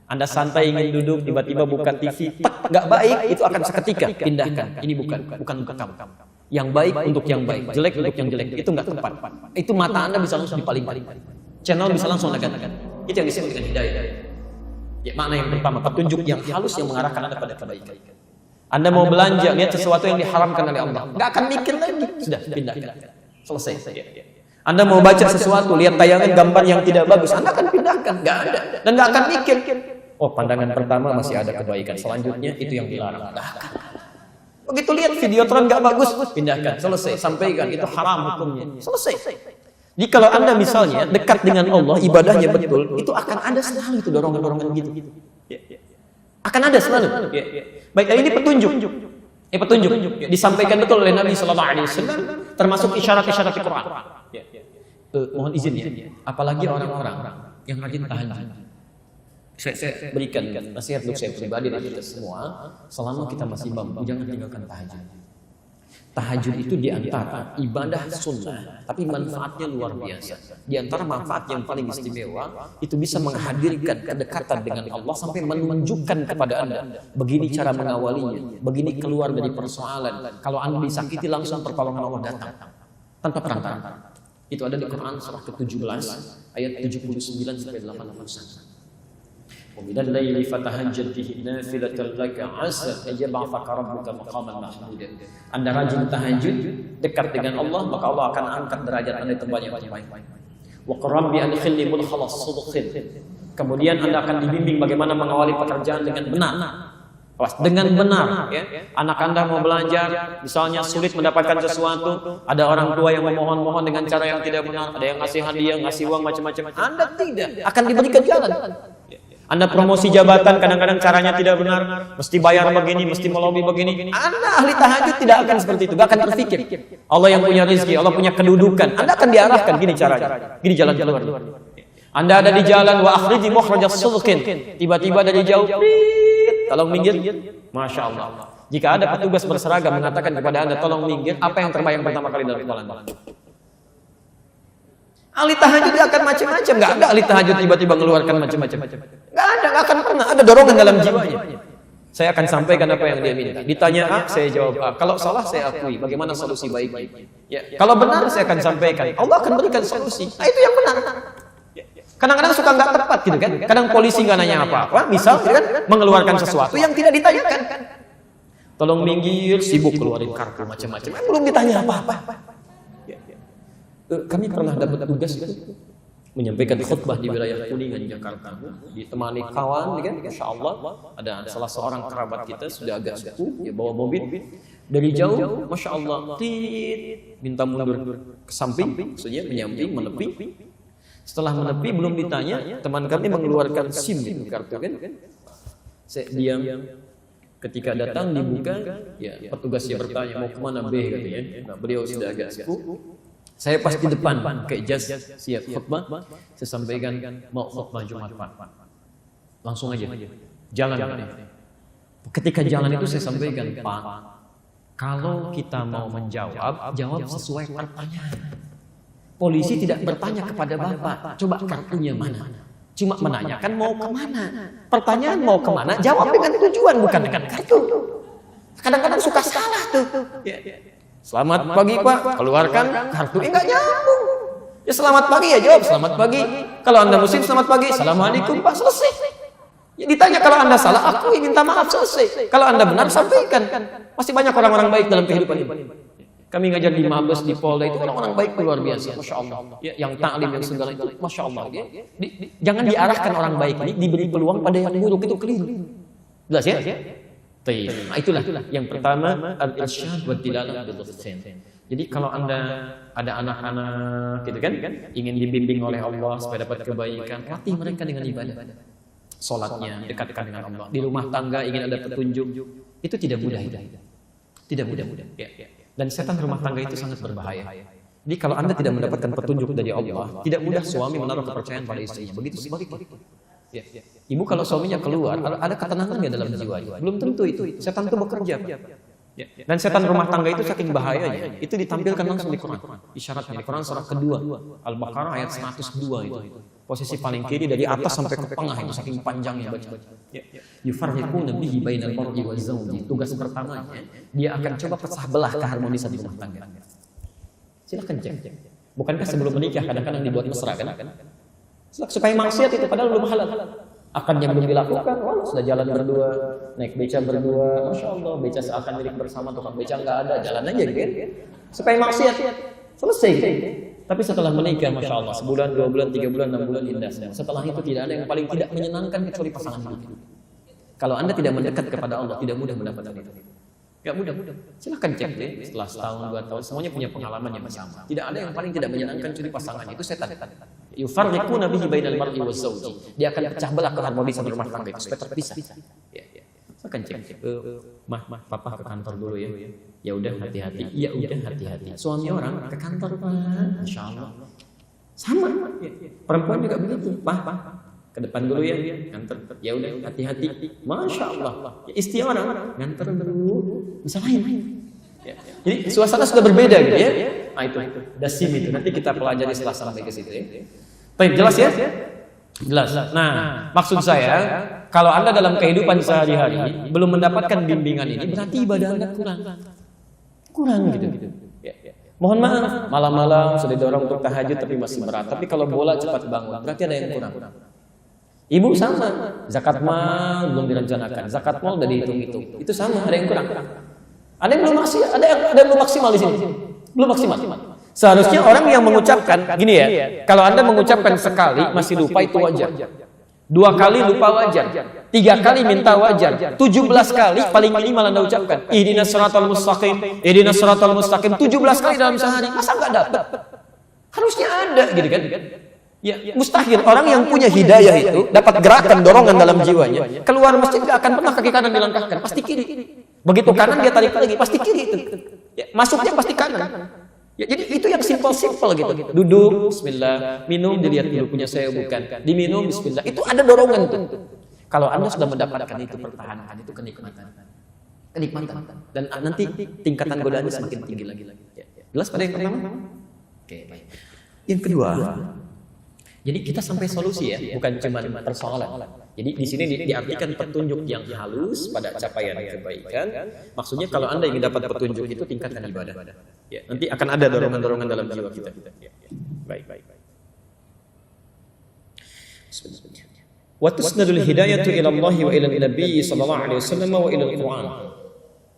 Anda santai ingin duduk, tiba-tiba buka TV, nggak baik, itu akan seketika pindahkan. Ini bukan untuk kamu. Yang baik untuk yang baik, jelek untuk yang jelek, itu nggak tepat. Itu mata Anda bisa langsung dipaling-paling, channel bisa langsung nagan-nagan. Itu yang disebut dengan hidayah. Ya, makna yang pertama, petunjuk yang halus yang mengarahkan Anda pada kebaikan. Anda mau belanja, lihat sesuatu yang diharamkan oleh Allah, nggak akan mikir lagi, sudah pindahkan, selesai. Anda mau baca sesuatu, lihat tayangan gambar yang tidak bagus, Anda akan pindahkan, nggak ada, dan nggak akan mikir. Oh, pandangan pertama masih ada kebaikan, selanjutnya itu yang dilarang. Begitu lihat video tren nggak bagus, pindahkan, selesai, sampaikan itu haram hukumnya, selesai. Jadi kalau Anda misalnya dekat dengan Allah, ibadahnya betul, itu akan ada selalu itu dorongan-dorongan gitu. Akan ada selalu. Baik, ini petunjuk. Petunjuk disampaikan betul oleh Nabi Sallallahu Alaihi Wasallam, termasuk isyarat-isyarat di Quran. Mohon izin ya, apalagi orang-orang yang rajin tahajud. Saya berikan nasihat untuk saya pribadi dan kita semua, selama kita masih mampu, jangan tinggalkan tahajud. Tahajud itu diantara ibadah sunnah, tapi manfaatnya luar biasa. Di antara manfaat yang paling istimewa, itu bisa menghadirkan kedekatan dengan Allah sampai menunjukkan kepada Anda, begini cara mengawalinya, begini keluar dari persoalan. Kalau Anda disakiti, langsung pertolongan Allah datang tanpa perantara. Itu ada di Quran surah ke-17 ayat 79 sampai 81. وَمِنَ اللَّيْلِ فَتَهَجَّدْ بِهِ نَافِلَةً لَكَ عَسَىٰ أَن يَبْعَثَكَ رَبُّكَ مَقَامًا مَحْمُودًا. Anda rajin tahajud, dekat dengan Allah, maka Allah akan angkat derajat Anda di tempat yang terbaik. وَقُلْ رَبِّ أَدْخِلْنِي مُدْخَلَ صِدْقٍ. Kemudian Anda akan dibimbing bagaimana mengawali pekerjaan dengan benar. Dengan benar, ya. Anak Anda mau belajar, misalnya sulit mendapatkan sesuatu, ada orang tua yang memohon-mohon dengan cara yang tidak benar, ada yang ngasih hadiah, ngasih uang macam-macam. Anda tidak akan diberikan jalan. Anda promosi jabatan, kadang-kadang caranya tidak benar, mesti bayar begini, mesti melobi begini. Anda ahli tahajud tidak akan seperti itu, gak akan terpikir. Allah yang punya rezeki, Allah punya kedudukan, Anda akan diarahkan, gini caranya, gini jalan keluar. Anda ada di jalan, wa akhriji mukhrajas sidqin, tiba-tiba dari jauh, tolong minggir, Masya Allah. Jika ada petugas berseragam mengatakan kepada Anda, tolong minggir, apa yang terbayang pertama kali dalam kepala Anda? Ahli tahajud dia akan macam-macam. Gak ada ahli tahajud tiba-tiba mengeluarkan macam-macam. Gak ada, gak akan pernah. Ada dorongan dalam jiwanya. Saya akan sampaikan apa yang dia minta. Ditanya A, saya jawab A. Kalau salah, saya akui. Bagaimana solusi baiknya? Ya. Kalau benar, saya akan sampaikan. Allah akan berikan solusi. Nah, itu yang benar. Kadang-kadang suka nggak tepat gitu kan. Kadang polisi nggak nanya apa-apa. Misal kan mengeluarkan sesuatu yang tidak ditanyakan. Tolong minggir, sibuk keluarin kartu macam-macam. Belum ditanya apa-apa. Kami pernah dapat tugas menyampaikan khutbah di wilayah Kuningan, Jakarta, ditemani kawan, kan? Insya Allah ada salah seorang kerabat kita sudah agak sepuh, dia bawa mobil dari jauh, Masya Allah, minta mundur ke samping, maksudnya menyamping, menepi. Setelah menepi belum ditanya, teman kami mengeluarkan SIM di kartu, kan? Saya diam. Ketika datang dibuka, ya petugasnya bertanya mau kemana B katanya. Nah, beliau sudah agak sepuh. Saya pas di depan pakai jas siap khutbah, saya sampaikan mau khutbah Jumat Pak. Langsung aja jalan. Ketika jalan itu saya sampaikan, Pak, kalau kita mau menjawab, jawab sesuai pertanyaan. Polisi tidak bertanya kepada bapak, coba kartunya mana? Cuma menanyakan mau kemana. Pertanyaan mau kemana, jawab dengan tujuan, bukan dengan kartu. Kadang-kadang suka salah tuh. Selamat pagi Pak, keluarkan kartu. Enggak nyambung. Ya selamat pagi ya jawab selamat pagi. Kalau Anda muslim selamat pagi, Assalamualaikum Pak, selesai. Ya ditanya kalau Anda salah, aku minta maaf, selesai. Kalau Anda benar, sampaikan. Masih banyak orang-orang baik dalam kehidupan ini. Kami ngajar di Mabes, di Polda itu orang-orang baik luar biasa, Masya Allah. Ya, yang taklim, yang segala itu, Masya Allah. Ya. Jangan diarahkan orang baik ini, diberi peluang pada yang buruk, itu keliru. Jelas ya? Nah itulah yang pertama, al-irsyad wa dilalah bil ihsan. Jadi kalau Anda ada anak-anak gitu kan, ingin dibimbing oleh Allah supaya dapat kebaikan, latih mereka dengan ibadah. Salatnya dekatkan dengan Allah. Di rumah tangga ingin ada petunjuk, itu tidak mudah itu. Tidak mudah. Ya. Dan setan rumah tangga itu sangat berbahaya. Jadi kalau Anda tidak mendapatkan petunjuk dari Allah, tidak mudah suami menaruh kepercayaan pada istrinya. Begitu sebaliknya. Ya. Ibu kalau suaminya keluar, ada ketenangan nggak dalam jiwanya? Belum tentu itu. Setan itu bekerja. Ya. Dan setan rumah tangga itu saking bahayanya, itu ditampilkan langsung di Quran. Isyaratnya di Quran surah kedua, Al-Baqarah ayat 102 itu. Posisi paling kiri dari atas sampai ke tengah itu saking panjangnya baca. Yufarriquna bihi bainal mar'i waz zawji. Tugas pertamanya, dia akan coba pecah belah keharmonisan di rumah tangga. Silakan cek. Bukankah sebelum menikah kadang-kadang dibuat mesra kan? Supaya maksiat itu padahal belum halal. Akannya belum dilakukan, wah, sudah jalan berdua, naik beca berdua, Masya Allah, beca seakan milik bersama, tukang beca nggak ada, jalan aja gitu. Supaya maksiat, selesai gitu. Tapi setelah menikah, Masya Allah, sebulan, 2 bulan, 3 bulan, 6 bulan, indah. Setelah itu tidak ada yang paling tidak menyenangkan kecuali pasangan hidup. Kalau Anda tidak mendekat kepada Allah, tidak mudah mendapatkan itu. Gak mudah. Silahkan cek deh, setelah setahun, 2 tahun, semuanya punya pengalaman yang sama. Tidak ada yang paling tidak menyenangkan kecuali pasangannya, itu setan. Yufarriquna bihi bainal mar'i waz zawji. Dia akan pecah belah keharmonisan rumah tangga itu supaya terpisah. Silahkan cek. Papa ke kantor dulu ya. Ya udah hati-hati. Ya udah hati-hati. Suami orang ke kantor Pak. Masya Allah. Sama. Perempuan juga begitu. Pak, ke depan dulu ya. Kantor. Ya udah hati-hati. Masya Allah. Ya, istri orang nganter dulu. Bisa lain. Jadi suasana sudah berbeda gitu ya. Nah itu. Dasim itu. Nanti kita pelajari setelah sampai ke situ ya. Baik, jelas ya? Jelas. Nah, maksud saya, kalau Anda dalam kehidupan sehari-hari belum mendapatkan bimbingan ini, berarti ibadah Anda kurang gitu. Ya. Mohon maaf, malam-malam sudah didorong untuk tahajud tapi masih berat. Tapi kalau bola cepat bangun, berarti ada yang kurang. Ibu sama, zakat mal belum direncanakan, zakat mal udah dihitung-hitung. Itu sama, ada yang kurang. Ada yang belum maksimal, ada yang belum maksimal di sini. Belum maksimal. Seharusnya orang yang mengucapkan gini ya, kalau Anda mengucapkan sekali masih lupa itu wajar. 2 kali lupa wajar. 3 kali minta wajar. 17 kali paling minimal Anda ucapkan. Ihdinas siratal mustaqim, ihdinas siratal mustaqim 17 kali dalam sehari. Masa enggak dapat? Harusnya ada gitu kan. Ya, mustahil orang yang punya hidayah itu dapat gerakan dorongan dalam jiwanya. Keluar masjid enggak akan pernah kaki kanan dilangkahkan, pasti kiri. Begitu kanan dia tarik lagi, pasti kiri itu. Ya, masuknya pasti kanan. Ya, jadi itu yang simple gitu. Duduk, bismillah, minum dilihat dulu punya saya bukan. Diminum bismillah. Itu ada dorongan tuh. Kalau Anda sudah mendapatkan itu pertahankan itu kenikmatan. Dan nanti tingkatan godaannya semakin tinggi lagi. Jelas pada yang pertama? Oke, baik. Yang kedua, jadi kita sampai solusi ya, bukan cuma persoalan. Jadi di sini diartikan petunjuk yang halus pada capaian kebaikan. Maksudnya kalau Anda ingin dapat petunjuk itu tingkatkan ibadah. Ya, nanti akan ada dorongan-dorongan dalam jiwa kita. Baik. Wa tusnadul hidayatu ila Allah wa ila Nabi sallallahu alaihi wasallam wa ila Al-Qur'an.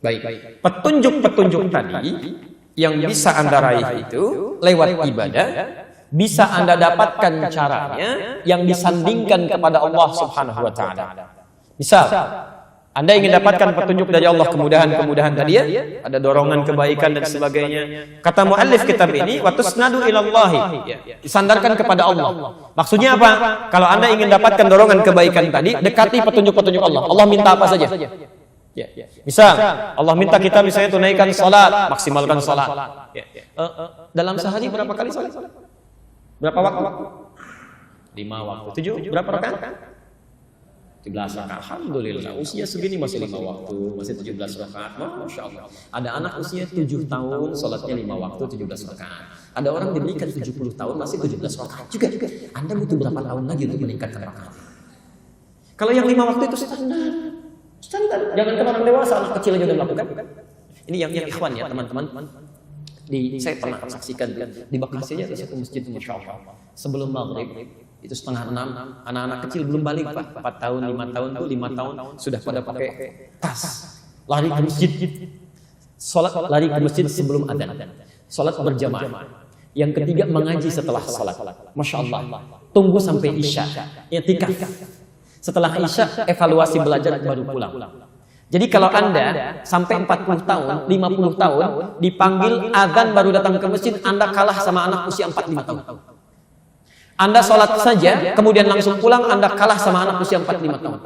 Baik. Petunjuk-petunjuk tadi yang bisa Anda raih itu lewat ibadah. Bisa Anda dapatkan caranya yang disandingkan kepada Allah Subhanahu wa taala. Misal, Anda ingin dapatkan petunjuk dari Allah, kemudahan tadi ya, ada dorongan kebaikan dan sebagainya. Kata muallif kitab ini, wa tusnadu ilallahi, disandarkan kepada Allah. Maksudnya apa? Kalau Anda ingin dapatkan dorongan kebaikan tadi, dekati petunjuk-petunjuk Allah. Allah minta apa saja? Misal, Allah minta kita misalnya tunaikan salat, maksimalkan salat. Dalam sehari berapa kali salat? Berapa waktu? 5 waktu. 7 berapa rakaat? 17 rakaat. Alhamdulillah. Usia segini masih 5 waktu, masih 17 rakaat. Masya Allah. Ada anak usia 7 tahun, salatnya 5 waktu, 17 rakaat. Ada orang diberikan 70 tahun masih 17 rakaat juga. Anda butuh berapa tahun lagi untuk meningkatkan rakaat? Kalau yang 5 waktu itu standar. Standar. Jangan orang dewasa, anak kecil aja udah melakukan. Ini yang ikhwan ya teman-teman. Saya pernah saksikan di Bekasi aja ada satu masjid Masya Allah. Sebelum maghrib itu 5:30, anak-anak kecil belum balik Pak, 4 tahun, 5 tahun tuh 5 tahun sudah pada pakai tas, lari ke masjid, sholat lari ke masjid sebelum adzan, sholat berjamaah. Yang ketiga mengaji setelah sholat, Masya Allah, tunggu sampai isya, i'tikaf. Setelah isya evaluasi belajar baru pulang. Jadi kalau Anda sampai 40 tahun, 50 tahun dipanggil adzan baru datang ke masjid, Anda kalah sama anak usia 45 tahun. Anda sholat saja, kemudian langsung pulang, Anda kalah sama anak usia 45 tahun.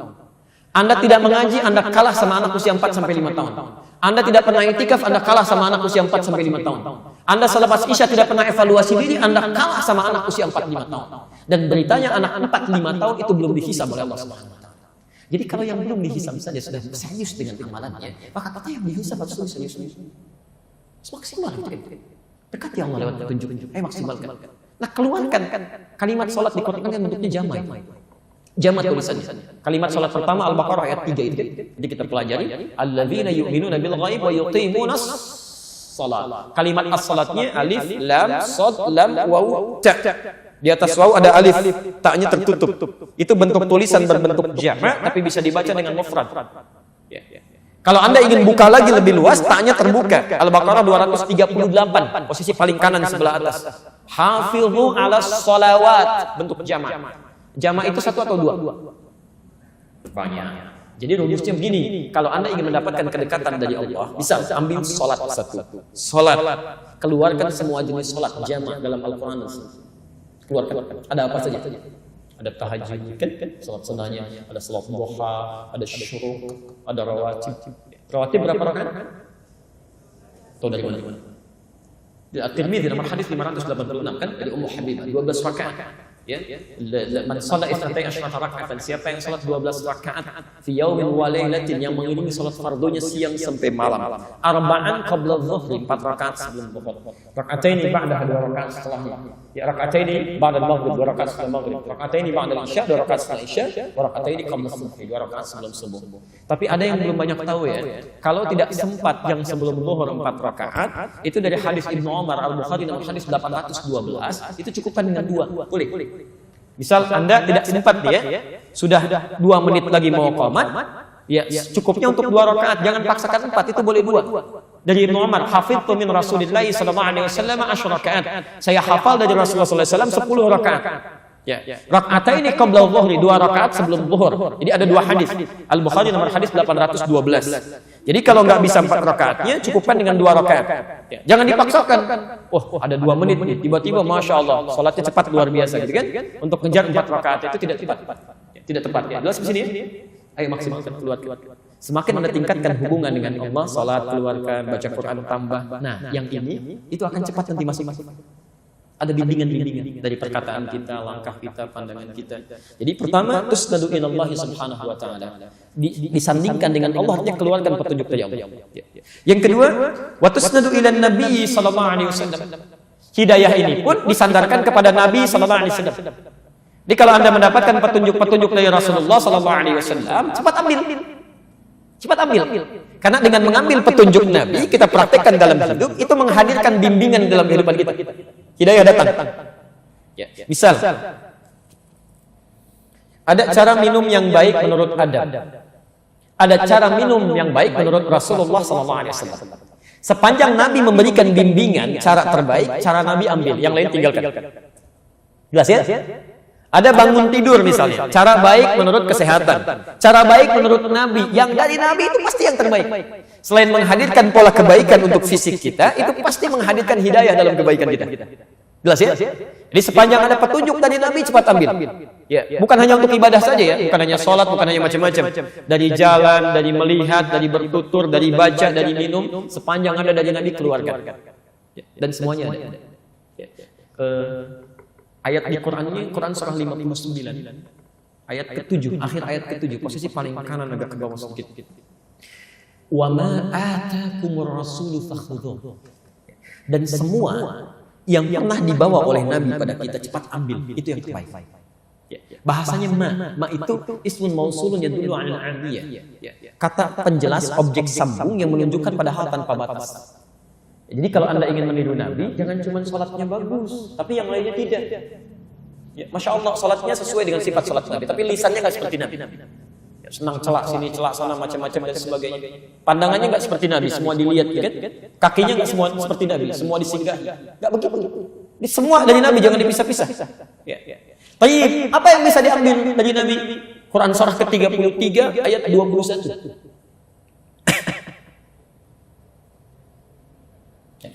Anda tidak mengaji, Anda kalah sama anak usia 4 sampai 5 tahun. Anda tidak pernah i'tikaf, Anda kalah sama anak usia 4 sampai 5 tahun. Anda selepas isya tidak pernah evaluasi diri, Anda kalah sama anak usia 4-5 tahun. Dan beritanya anak 4-5 tahun itu belum dihisab oleh Allah Subhanahu wa taala. Jadi kalau yang belum dihisab saja sudah serius dengan amalannya, maka kita yang dihisab harus serius. Maksimal dekat ya Allah lewat petunjuk. Maksimalkan. Nah, keluarkan kalimat salat di Quran kan bentuknya jamak. Jamak tulisannya. Kalimat salat pertama Al-Baqarah ayat 3 itu. Jadi kita pelajari alladzina yu'minuna bil ghaib wa yuqimunas shalah. Kalimat as-salatnya alif lam shad lam waw ta. Di atas waw ada alif, taknya tertutup. Itu bentuk tulisan berbentuk jamak tapi bisa dibaca dengan mufrad. Kalau Anda ingin buka lagi lebih luas, taknya terbuka. Al-Baqarah 238, posisi paling kanan sebelah atas. Hafidhu 'alas shalawat, bentuk jamak. Jamak itu 1 atau 2? Banyak. Jadi rumusnya begini, kalau Anda ingin mendapatkan kedekatan dari Allah, bisa ambil salat 1. Salat, keluarkan semua jenis salat jamak dalam Al-Qur'an. Keluarkan. Ada apa saja? Ada tahajud, kan? Salat sunnahnya, ada salat duha, ada syuruk, ada rawatib. Rawatib berapa rakaat? Tahu dari mana? Di At-Tirmidzi nomor hadis 586 kan dari Ummu Habibah 12 rakaat. Ya, man shalla 12 rakaat, siapa yang salat 12 rakaat fi yaumin wa lailatin, yang mengiringi salat fardunya siang sampai malam. Arba'an qabla dhuhri, 4 rakaat sebelum zuhur. Raka'ataini ba'da 2 rakaat setelahnya. Ya, raka'ataini ba'da maghrib, 2 rakaat setelah maghrib. Raka'ataini ba'da isya, 2 rakaat setelah isya, wa raka'ataini qabla subhi, 2 rakaat sebelum subuh. Tapi ada yang belum banyak tahu ya. Kalau tidak sempat yang sebelum zuhur 4 rakaat, itu dari hadis Ibnu Umar Al-Bukhari nomor hadis 812, itu cukupkan dengan 2. Boleh. Misal Anda tidak sempat ya, sudah 2 menit lagi mau qomat, ya cukupnya untuk 2 rakaat, jangan paksakan 4, itu boleh 2. Dari Ibnu Umar, hafidtu min Rasulillah sallallahu alaihi wasallam 10 rakaat. Saya hafal dari Rasulullah sallallahu alaihi wasallam 10 rakaat. Ya, raka'ataini qabla dhuhri, 2 rakaat sebelum zuhur. Jadi ada 2 hadis. Al-Bukhari nomor hadis 812. Jadi kalau nggak bisa 4 rakaatnya, cukupkan dengan 2 rakaat. Ya. Jangan dipaksakan. Ada 2 menit nih, tiba-tiba Masya Allah, sholatnya cepat luar biasa gitu kan? Untuk ngejar 4 rakaat itu tidak tepat. Tidak tepat. Ya. Jelas di sini? Ayo maksimalkan, keluarkan. Semakin Anda tingkatkan hubungan dengan Allah, salat, keluarkan, baca Quran, tambah. Nah, yang ini itu akan cepat nanti masing-masing. Ada bimbingan-bimbingan dari perkataan kita, langkah kita, pandangan kita. Jadi pertama, tusnadu ilallahi subhanahu wa ta'ala. Disandingkan dengan Allah, artinya keluarkan petunjuk dari Allah. Yang kedua, wa tusnadu ilan nabi sallallahu alaihi wasallam. Hidayah ini pun disandarkan kepada Nabi sallallahu alaihi wasallam. Jadi kalau Anda mendapatkan petunjuk-petunjuk dari Rasulullah sallallahu alaihi wasallam, cepat ambil. Karena dengan mengambil petunjuk Nabi, kita praktekkan dalam hidup, itu menghadirkan bimbingan dalam kehidupan kita. Hidayah datang. Ya. Misal, ada cara minum yang baik menurut Adam. Ada cara minum yang baik menurut Rasulullah SAW. Sepanjang Nabi memberikan bimbingan, cara terbaik, cara Nabi ambil, yang lain tinggalkan. Jelas ya? Ada bangun tidur misalnya, cara baik menurut kesehatan, cara baik menurut Nabi, yang dari Nabi itu pasti yang terbaik. Selain menghadirkan pola kebaikan untuk fisik kita, itu pasti menghadirkan hidayah dalam kebaikan kita. Jelas ya? Jadi sepanjang ada petunjuk dari Nabi, cepat ambil. Ya, bukan hanya untuk ibadah saja ya, bukan hanya sholat, bukan hanya macam-macam. Dari jalan, dari melihat, dari bertutur, dari baca, dari minum, sepanjang ada dari Nabi keluarkan. Dan semuanya ada. Ayat di Quran ini, Quran surah 59, ayat ke-7, akhir ayat ke-7, posisi paling kanan agak ke bawah sedikit. Wa ma atakumur rasulu fakhudhuh. Dan semua yang pernah dibawa oleh Nabi pada kita, cepat ambil. Itu yang terbaik. Bahasanya ma itu ismun mausulun yadullu 'ala al-'adiyah. Kata penjelas objek sambung yang menunjukkan pada hal tanpa batas. Jadi kalau Anda ingin meniru Nabi, jangan cuma sholatnya bagus, tapi yang lainnya tidak. Masya Allah, sholatnya sesuai dengan sifat sholat Nabi, tapi lisannya nggak seperti Nabi. Senang celak sini, celak sana, macam-macam dan sebagainya. Pandangannya nggak seperti Nabi, semua dilihat, kan? Kakinya nggak semua seperti Nabi, semua disinggahi. Nggak begitu. Ini semua dari Nabi, jangan dipisah-pisah. Baik, apa yang bisa diambil dari Nabi? Quran surah ke-33 ayat 21.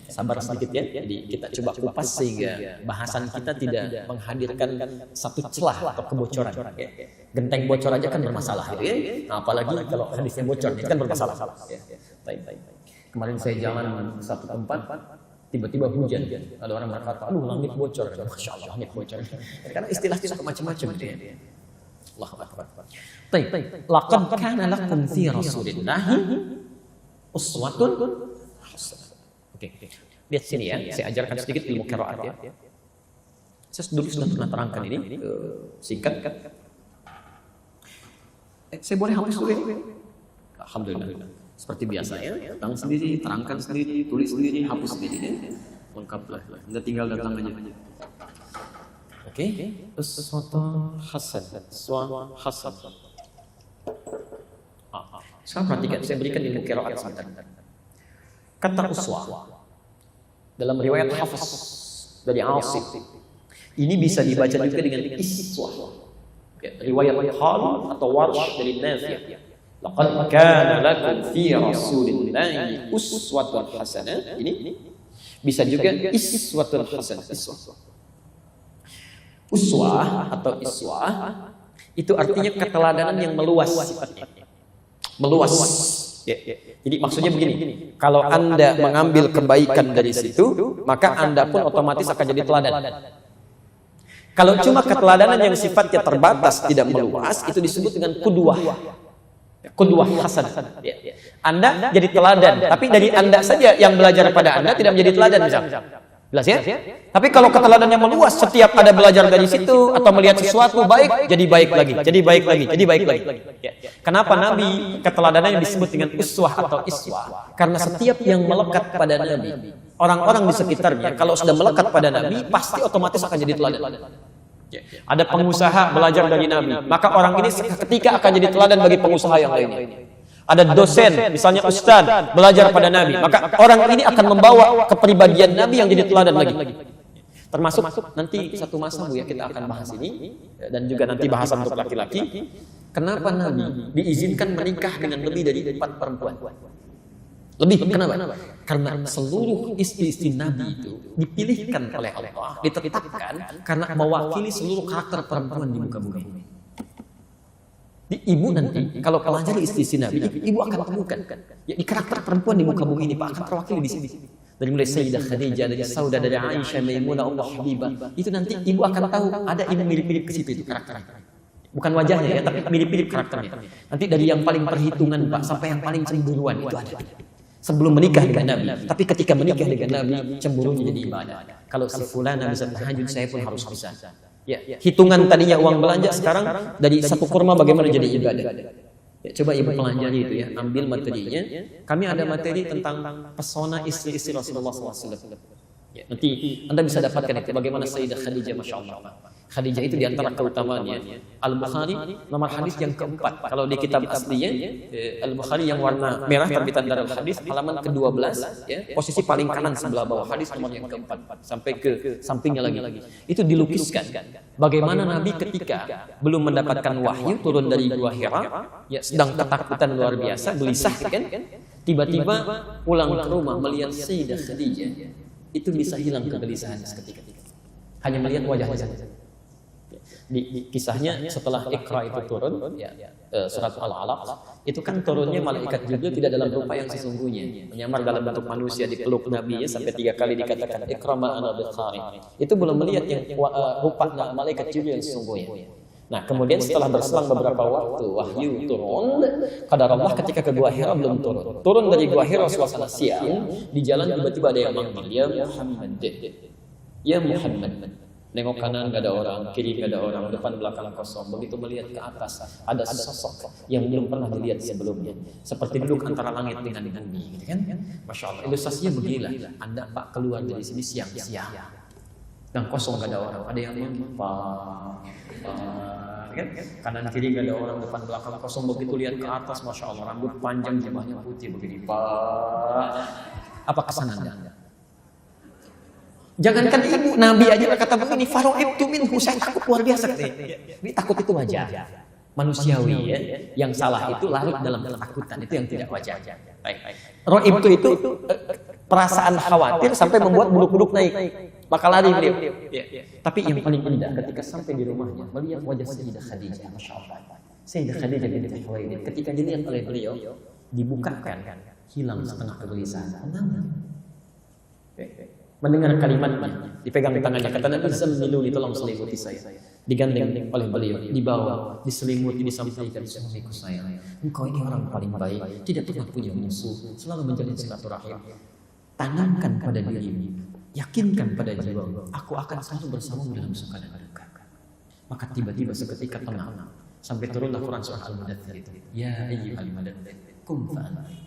Sabar sedikit ya. Jadi kita coba kupas sehingga bahasan kita tidak menghadirkan satu celah atau kebocoran. Genteng bocor aja kan bermasalah, ya. Nah, apalagi kalau hadisnya bocor, itu kan bermasalah. Kemarin saya jalan ke satu tempat, tiba-tiba hujan. Ada orang berkata, aduh langit bocor. Masya Allah, langit bocor. Karena istilahnya suka macam-macam. Allahu Akbar. Laqad kana lakum fi Rasulillahi uswatun hasanah. Oke. Lihat sini ya, saya ajarkan sedikit ilmu qiraat ya. Saya dulu sudah pernah terangkan ini, singkat. Saya boleh hapus dulu ini? Alhamdulillah. Seperti biasa ya, datang sendiri, terangkan sendiri, tulis sendiri, hapus sendiri ya. Lengkaplah. Anda tinggal datang aja. Oke. Uswatun hasanah. Uswatun hasanah. Sekarang perhatikan, saya berikan ilmu qiraat sebentar. Kata uswah dalam riwayat Hafs dari Asim ini bisa dibaca juga dengan iswah. Riwayat Hal atau Warsh dari Nafi'. Laqad kana lakum fi Rasulillahi uswatun hasanah. Ini bisa juga iswatun hasanah. Uswah atau iswah itu artinya keteladanan yang meluas sifatnya. Meluas. Jadi maksudnya begini, kalau Anda mengambil kebaikan dari situ, maka Anda pun otomatis akan jadi teladan. Kalau cuma keteladanan yang sifatnya terbatas, tidak meluas, itu disebut dengan qudwah. Qudwah hasanah. Anda jadi teladan, tapi dari Anda saja yang belajar pada Anda tidak menjadi teladan misalnya. Jelas ya? Tapi kalau keteladanannya meluas, setiap ada belajar dari situ atau melihat sesuatu baik, jadi baik lagi, jadi baik lagi, jadi baik lagi. Kenapa Nabi keteladanannya disebut dengan uswah atau iswah? Karena setiap yang melekat pada Nabi, orang-orang di sekitarnya kalau sudah melekat pada Nabi, pasti otomatis akan jadi teladan. Ada pengusaha belajar dari Nabi, maka orang ini ketika akan jadi teladan bagi pengusaha yang lainnya. Ada dosen, misalnya ustadz, belajar pada Nabi, maka orang ini akan membawa kepribadian Nabi yang jadi teladan lagi. Termasuk nanti satu masa Bu ya kita akan bahas ini, dan juga nanti bahasan untuk laki-laki. Kenapa Nabi diizinkan menikah dengan lebih dari 4 perempuan? Lebih, kenapa? Karena seluruh istri-istri Nabi itu dipilihkan oleh Allah, ditetapkan karena mewakili seluruh karakter perempuan di muka bumi. Di ibu nanti, kalau pelajari istri Nabi, ibu akan temukan ya, di karakter perempuan di muka bumi ini Pak akan terwakili di sini. Dari mulai Sayyidah Khadijah, dari Saudah, dari Aisyah, Maimunah, Ummu Habibah, itu nanti ibu akan tahu ada yang mirip-mirip ke situ itu karakternya. Bukan wajahnya ya, tapi mirip-mirip karakternya. Nanti dari yang paling perhitungan Pak sampai yang paling cemburuan itu ada. Sebelum menikah dengan Nabi, tapi ketika menikah dengan Nabi, cemburunya jadi ibadah. Kalau si fulana bisa tahajud, saya pun harus bisa. Ya, hitungan tadinya uang belanja sekarang dari satu kurma bagaimana jadi ibadah. Ya, coba ibu pelajari itu ya, ambil materinya. Kami ada materi tentang pesona istri-istri Rasulullah SAW. Ya, nanti Anda bisa dapatkan itu bagaimana Sayyidah Khadijah, Masya Allah. Khadijah itu diantara keutamaannya. Al-Bukhari nomor hadis yang keempat. Kalau di kitab aslinya Al-Bukhari yang warna merah terbitan Darul Hadis halaman ke-12 ya, posisi paling kanan sebelah bawah, hadis nomor yang keempat sampai ke sampingnya lagi. Itu dilukiskan bagaimana Nabi ketika belum mendapatkan wahyu turun dari Gua Hira, ya sedang ketakutan luar biasa, gelisah kan? Tiba-tiba pulang ke rumah melihat Sayyidah Khadijah, itu bisa hilang kegelisahan seketika. Hanya melihat wajahnya saja. Di kisahnya setelah Iqra itu turun ya, surat Al-Alaq itu kan turunnya malaikat Jibril tidak dalam rupa yang sesungguhnya, menyamar dalam bentuk manusia, dipeluk Nabi ya, sampai 3 kali dikatakan Iqra ma ana biqari. Itu belum melihat yang rupa malaikat Jibril yang sesungguhnya. Nah, kemudian setelah berselang beberapa waktu wahyu turun, qadar Allah ketika ke Gua Hira belum turun. Turun dari Gua Hira suasana siang, di jalan tiba-tiba ada yang manggil, "Ya Muhammad." Ya Muhammad, nengok kanan gak ada orang, kiri gak ada orang, depan belakang kosong. Begitu melihat ke atas, ada sosok yang belum pernah dilihat sebelumnya. Seperti duduk antara langit dengan bumi, gitu kan? Masya Allah. Ilustrasinya beginilah. Anda Pak keluar dari sini siang-siang, dan kosong gak ada orang. Ada yang kan? Kanan kiri gak ada orang, depan belakang kosong. Begitu lihat ke atas, Masya Allah, rambut panjang, jubahnya putih begini. Apa kesan Anda? Jangankan ibu, Nabi aja kata begini, faro'ibtu minhu, saya takut luar biasa. Ini takut itu wajar, manusiawi ya. Yang salah itu larut dalam ketakutan, itu yang tidak wajar. Ro'ibtu itu perasaan khawatir sampai membuat bulu-bulu naik, bakal lari beliau. Tapi yang paling indah ketika sampai di rumahnya, melihat wajah Sayyidah Khadijah, Masya Allah. Sayyidah Khadijah binti Khuwailid, ketika dilihat oleh beliau, dibukakan, hilang setengah kegelisahan. Mendengar kalimatnya, dipegang tangannya, kata Nabi Zammiluni, tolong selimuti saya. Digandeng oleh beliau, dibawa, diselimuti, disampaikan, suamiku sayang, engkau ini orang paling baik, tidak pernah punya musuh, selalu menjalin silaturahim. Tanamkan pada dirimu, yakinkan pada jiwamu, aku akan selalu bersamamu dalam suka dan duka. Maka tiba-tiba seketika tenang, sampai turunlah Quran surah Al-Mudaththir itu. Ya ayyuhal mudaththir, qum fa'anzir.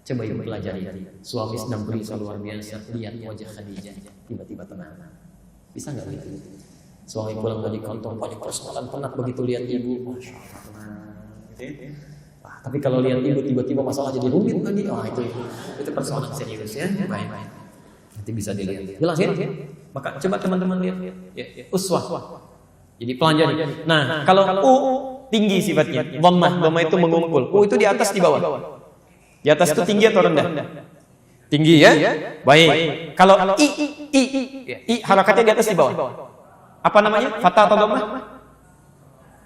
Coba ibu pelajari, suami sedang berusaha luar biasa, lihat wajah Khadijah, tiba-tiba tenang. Bisa nggak lihat? Suami pulang dari kantor, banyak persoalan, penat begitu lihat ibu, Masya Allah. Tapi kalau lihat ibu tiba-tiba masalah jadi rumit lagi, itu persoalan serius ya. Baik. Nanti bisa dilihat. Jelas ya? Maka coba teman-teman lihat, uswah. Jadi pelajari. Nah, kalau U tinggi sifatnya, dhammah itu mengumpul. U itu di atas di bawah. Di atas itu tinggi atau rendah? Tinggi ya? Baik. Kalau I harakatnya di atas di bawah. Apa namanya? Fathah atau dhammah?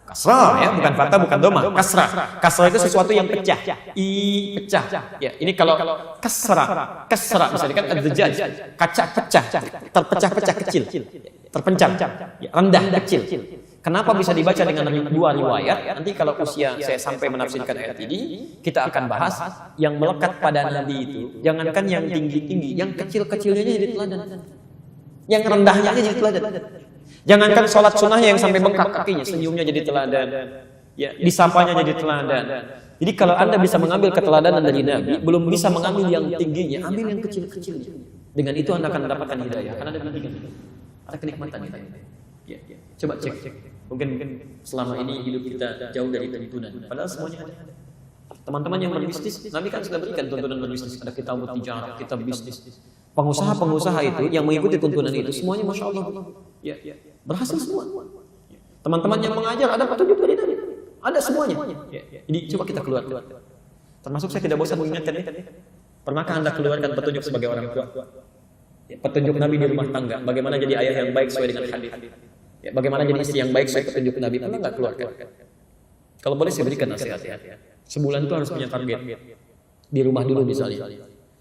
Kasrah ya, bukan fathah, bukan dhammah. Kasrah. Kasrah itu sesuatu yang pecah. I pecah. Ya, ini kalau kasrah misalnya kan ad-dajjaj, kaca pecah, terpecah-pecah kecil. Terpencang. Ya, rendah kecil. Kenapa bisa dibaca dengan dua riwayat? Nanti kalau usia saya sampai menafsirkan ayat ini, kita akan bahas yang melekat pada Nabi itu. Jangankan yang tinggi-tinggi, yang kecil-kecilnya jadi teladan. Yang rendahnya aja jadi teladan. Jangankan sholat sunnahnya yang sampai bengkak kakinya, senyumnya jadi teladan. Ya, disapanya jadi teladan. Jadi kalau Anda bisa mengambil keteladanan dari Nabi, belum bisa mengambil yang tingginya, ambil yang kecil-kecilnya. Dengan itu Anda akan mendapatkan hidayah. Karena ada kenikmatan hidayah. Ya. Coba cek. Mungkin selama ini hidup kita jauh dari tuntunan. Padahal semuanya ada. Teman-teman yang berbisnis, Nabi kan sudah berikan tuntunan berbisnis. Ada kitab tijarah, kitab bisnis. Pengusaha-pengusaha itu yang mengikuti tuntunan itu semuanya Masya Allah. Ya. Berhasil semua. Teman-teman yang mengajar ada petunjuk dari Nabi. Ada semuanya. Jadi coba kita keluar. Termasuk saya tidak bosan mengingatkan ya. Pernahkah Anda keluarkan petunjuk sebagai orang tua? Petunjuk Nabi di rumah tangga. Bagaimana jadi ayah yang baik sesuai dengan hadis. Ya, bagaimana jadi istri yang baik sesuai petunjuk Nabi? Pernah nggak keluarkan? Kalau boleh saya berikan nasihat ya. Sebulan itu harus punya target. Di rumah dulu misalnya.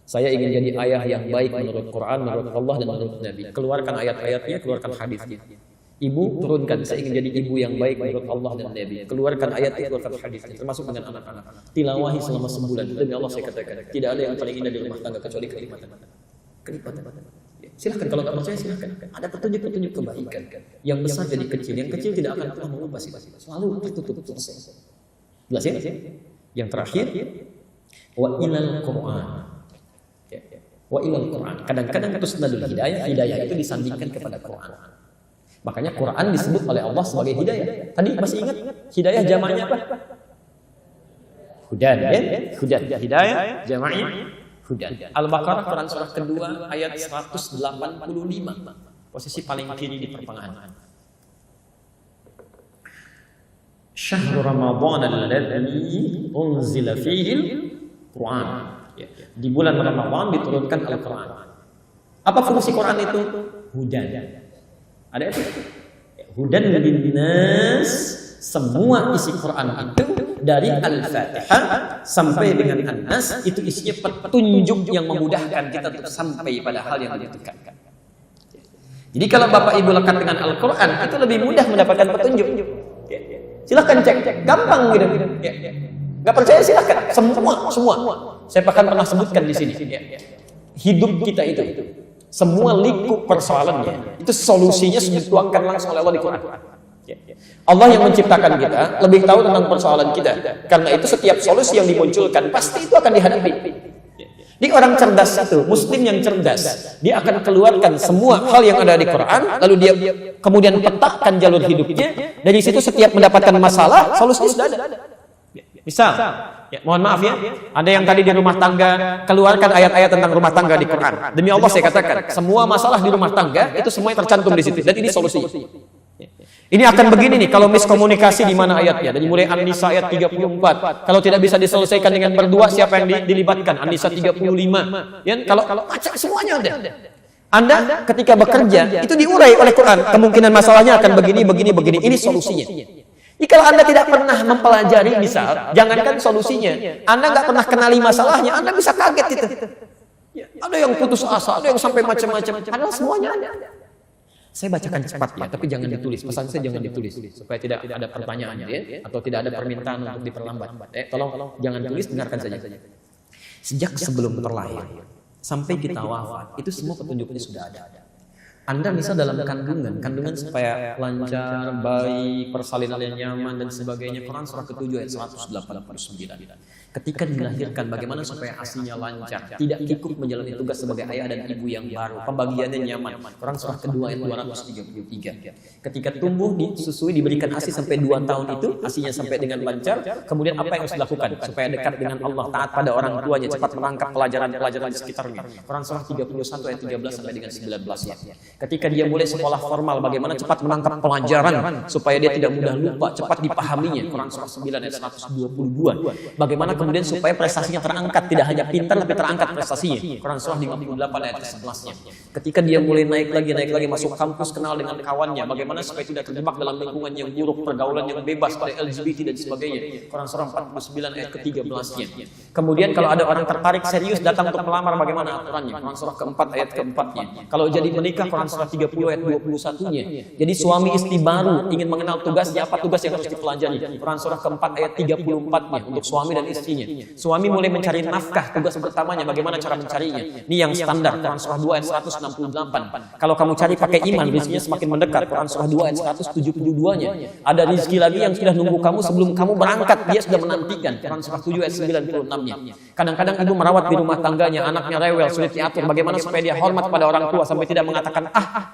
Saya ingin jadi ayah yang baik menurut Quran, menurut Allah dan menurut Nabi. Keluarkan ayat-ayatnya, keluarkan hadisnya. Ibu turunkan, saya ingin jadi ibu yang baik menurut Allah dan Nabi. Keluarkan ayatnya, keluarkan hadisnya, termasuk dengan anak-anak. Tilawahi selama sebulan. Demi Allah saya katakan, tidak ada yang paling indah di rumah tangga kecuali kenikmatan. Silahkan, kalau nggak percaya silahkan. Ada petunjuk-petunjuk kebaikan. Yang besar jadi kecil, yang kecil tidak akan pernah mengubah sifat. Selalu tertutup selesai. Jelas ya? Yang terakhir, wa ilal Quran. Wa ilal Quran. Kadang-kadang tusnadul hidayah itu disandingkan kepada Quran. Makanya Quran disebut oleh Allah sebagai hidayah. Tadi masih ingat hidayah jamaknya apa? Hudan, ya? Hudan. Hidayah jamaknya hudan. Al-Baqarah Quran surah kedua ayat 185. Posisi paling kiri di pertengahan. Syahrul Ramadan alladzi unzila fihi al-Quran. Di bulan Ramadan diturunkan Al-Quran. Apa fungsi Quran itu? Hudan. Ada itu? Hudan linnas. Semua isi Quran itu dari Al-Fatihah sampai dengan An-Nas itu isinya petunjuk yang memudahkan kita untuk sampai pada hal yang dibutuhkan. Jadi kalau Bapak Ibu lekat dengan Al-Quran itu lebih mudah mendapatkan petunjuk. Silahkan cek, gampang gitu. Gak percaya silahkan, semua. Saya bahkan pernah sebutkan di sini. Hidup kita itu Semua liku persoalannya itu solusinya sudah dituangkan langsung oleh Allah di Quran. Allah yang menciptakan kita lebih tahu tentang persoalan kita. Karena itu setiap solusi yang dimunculkan pasti itu akan dihadapi. Di orang cerdas itu, muslim yang cerdas, dia akan keluarkan semua hal yang ada di Quran, lalu dia kemudian petakan jalur hidupnya. Dari situ setiap mendapatkan masalah, solusinya sudah ada. Misal, ya, mohon maaf ya, ada yang tadi di rumah tangga, keluarkan ayat-ayat tentang rumah tangga di Quran. Demi Allah saya katakan, semua masalah di rumah tangga itu semuanya tercantum di situ, dan ini solusinya. Ini akan begini nih, kalau miskomunikasi di mana ayatnya? Dari mulai An-Nisa ayat 34. Kalau tidak bisa diselesaikan dengan berdua, siapa yang dilibatkan? An-Nisa 35. Ya, kalau macam semuanya ada. Anda ketika bekerja, itu diurai oleh Quran. Kemungkinan masalahnya akan begini. Ini solusinya. Jadi kalau Anda tidak pernah mempelajari, misal, jangankan solusinya, Anda nggak pernah kenali masalahnya, Anda bisa kaget itu. Ada yang putus asa, ada yang sampai macam-macam. Padahal semuanya ada. Saya bacakan cepat ya, tapi jangan ditulis. Pesan saya jangan ditulis supaya tidak ada pertanyaan ya, atau tidak ada permintaan untuk diperlambat. Tolong jangan tulis, dengarkan saja. Sejak sebelum terlahir sampai kita wafat, itu semua petunjuknya sudah ada. Anda misal dalam kandungan supaya lancar, baik, persalinannya nyaman dan sebagainya. Quran surah ke-7 ayat 189. Ketika dilahirkan, bagaimana supaya asinya lancar, tidak kikuk menjalani tugas sebagai ayah dan ibu yang baru, pembagiannya nyaman. Quran surah ke-2 ayat 233. Ketika tumbuh, disusui, diberikan asi sampai 2 tahun itu, asinya sampai dengan lancar. Kemudian apa yang harus dilakukan supaya dekat dengan Allah, taat pada orang tuanya, cepat menangkap pelajaran-pelajaran di sekitarnya. Quran surah 31 ayat 13 sampai dengan 19 ya. Ketika dia mulai sekolah formal, bagaimana cepat menangkap pelajaran supaya dia tidak mudah lupa, cepat dipahaminya. Quran surah 9 ayat 122. Bagaimana kemudian supaya prestasinya terangkat, tidak hanya pintar tapi terangkat prestasinya. Quran surah 58 ayat 11-nya. Ketika dia mulai naik lagi masuk kampus, kenal dengan kawannya, bagaimana supaya tidak terjebak dalam lingkungan yang buruk, pergaulan yang bebas pada LGBT dan sebagainya. Quran surah 49 ayat ke-13-nya. Kemudian kalau ada orang tertarik serius datang untuk melamar, bagaimana aturannya? Quran surah ke-4 ayat ke-4-nya. Kalau jadi menikah, Quran surah 30 ayat 21-nya. Jadi suami istri baru ingin mengenal tugasnya, apa tugas yang harus dipelajari? Quran surah ke-4 ayat 34-nya untuk suami dan istrinya. Suami mulai mencari nafkah, tugas pertamanya bagaimana cara mencarinya. Ini yang standar, Quran surah 2 ayat 168. Kalau kamu cari pakai iman, rezekinya semakin mendekat. Quran surah 2 ayat 172-nya. Ada rezeki lagi yang sudah nunggu kamu sebelum kamu berangkat, dia sudah menantikan. Quran surah 7 ayat 96-nya. Kadang-kadang ibu merawat di rumah tangganya, anaknya rewel, sulit diatur, bagaimana supaya dia hormat pada orang tua sampai tidak mengatakan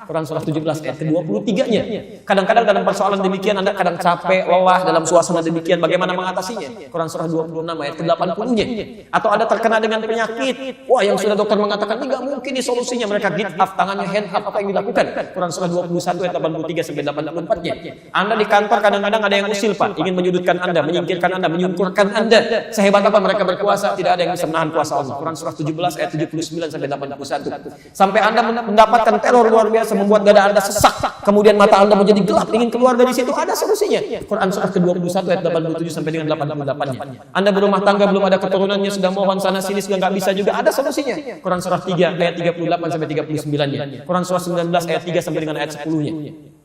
Quran surah 17 ayat ke-23-nya. Kadang-kadang dalam persoalan demikian Anda kadang capek, lelah dalam suasana demikian, bagaimana mengatasinya? Quran surah 26 ayat ke-80-nya. Atau ada terkena dengan penyakit, wah yang sudah dokter mengatakan ini nggak mungkin nih solusinya, mereka get up, tangannya hand up, apa yang dilakukan? Quran surah 21 ayat 83 sampai 84-nya. Anda di kantor kadang-kadang ada yang usil Pak, ingin menyudutkan Anda, menyingkirkan Anda, menyungkurkan Anda. Sehebat apa mereka berkuasa, tidak ada yang bisa menahan kuasa Allah. Quran surah 17 ayat 79 sampai 81. Sampai Anda mendapatkan teror luar biasa, membuat dada Anda sesak, kemudian mata Anda menjadi gelap, ingin keluar dari situ, ada solusinya. Quran surah ke-21 ayat 87 sampai dengan 88-nya. Anda berumah tangga belum ada keturunannya, sudah mohon sana sini sudah nggak bisa juga, ada solusinya. Quran surah 3 ayat 38 sampai 39-nya. Quran surah 19 ayat 3 sampai dengan ayat 10-nya.